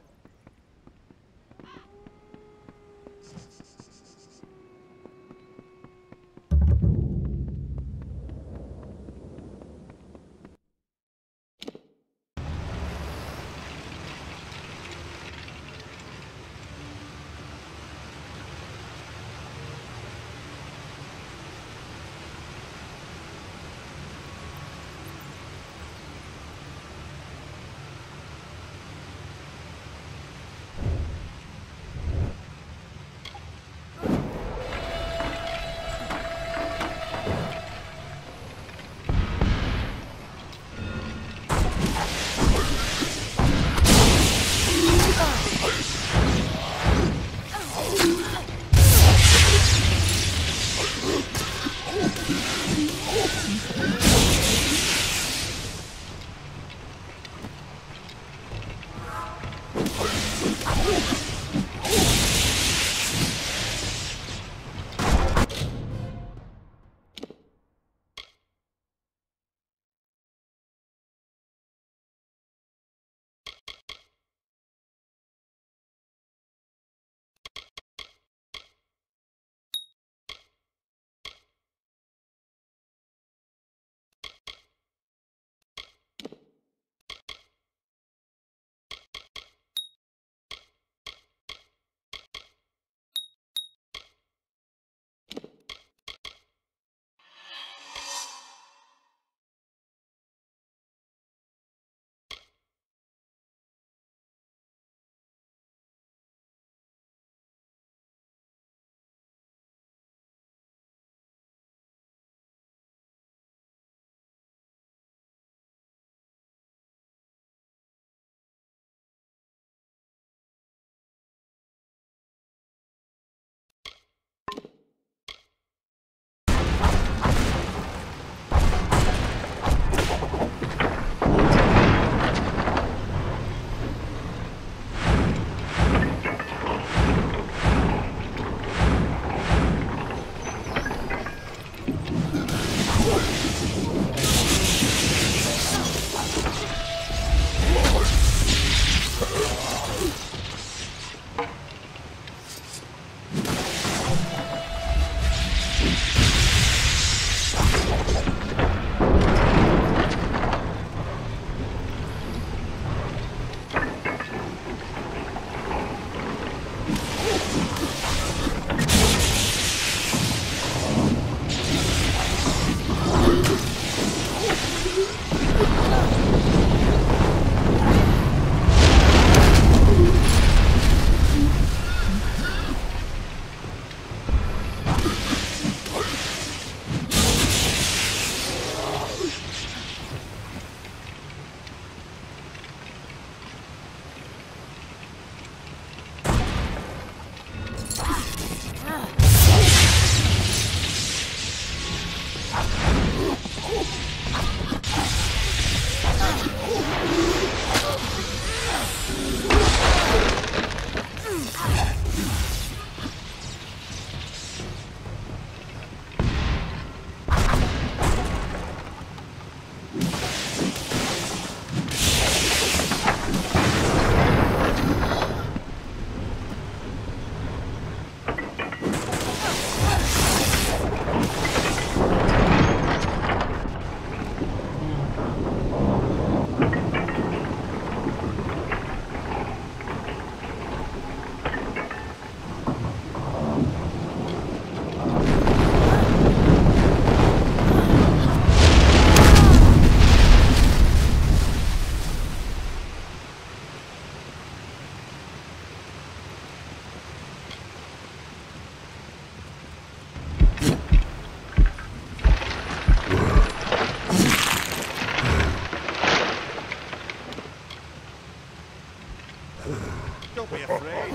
Don't be afraid.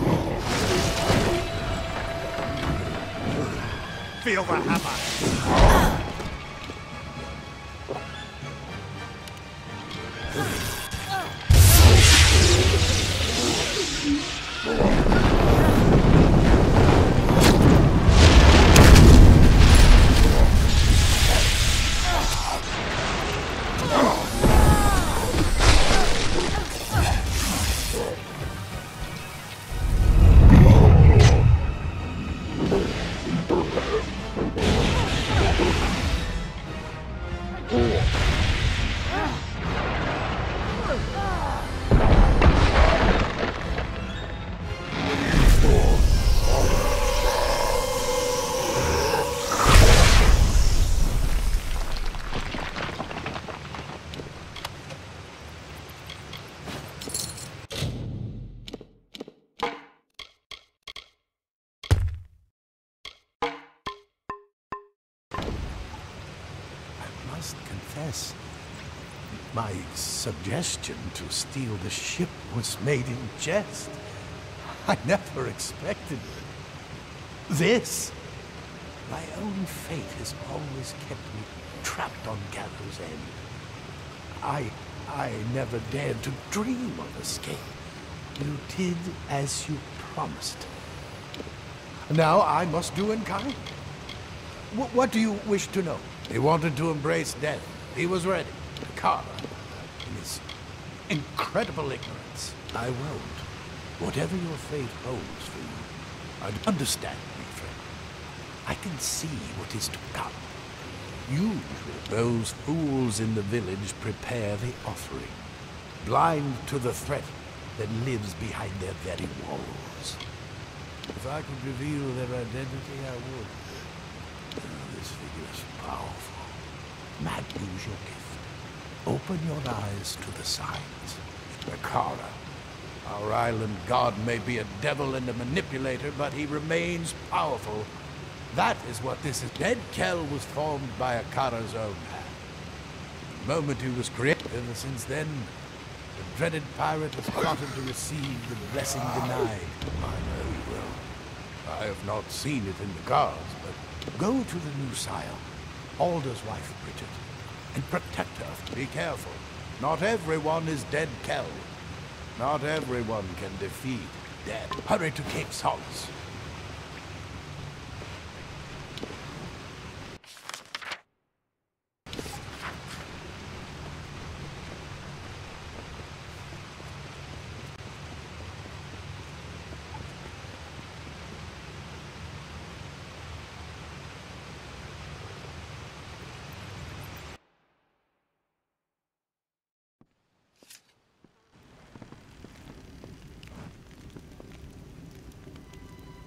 Feel the hammer. confess, my suggestion to steal the ship was made in jest. I never expected this. My own fate has always kept me trapped on Gallows End. I never dared to dream of escape. You did as you promised. Now I must do in kind. What do you wish to know? He wanted to embrace death. He was ready. Kara, in his incredible ignorance. I won't. Whatever your fate holds for you, I understand me, friend. I can see what is to come. Usually, those fools in the village prepare the offering, blind to the threat that lives behind their very walls. If I could reveal their identity, I would. This figure is powerful. Matt, use your gift. Open your eyes to the signs. Kara, our island god may be a devil and a manipulator, but he remains powerful. That is what this is. Dead Kel was formed by Akara's own hand. The moment he was created, ever since then, the dreaded pirate has plotted to receive the blessing denied. I know he will. I have not seen it in the cards, but go to the new sire, Alder's wife, Bridget, and protect her. Be careful. Not everyone is Dead Kel. Not everyone can defeat death. Hurry to Cape Solace.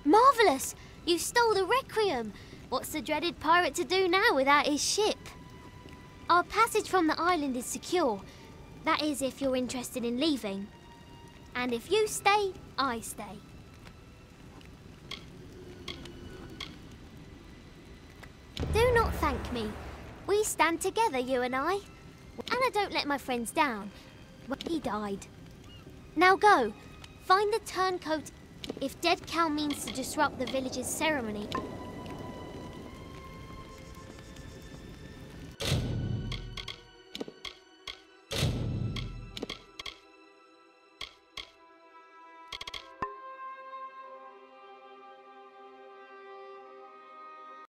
Marvellous! You stole the Requiem! What's the dreaded pirate to do now without his ship? Our passage from the island is secure. That is, if you're interested in leaving. And if you stay, I stay. Do not thank me. We stand together, you and I. And I don't let my friends down. Well, he died. Now go. Find the turncoat. If Dead Kel means to disrupt the village's ceremony,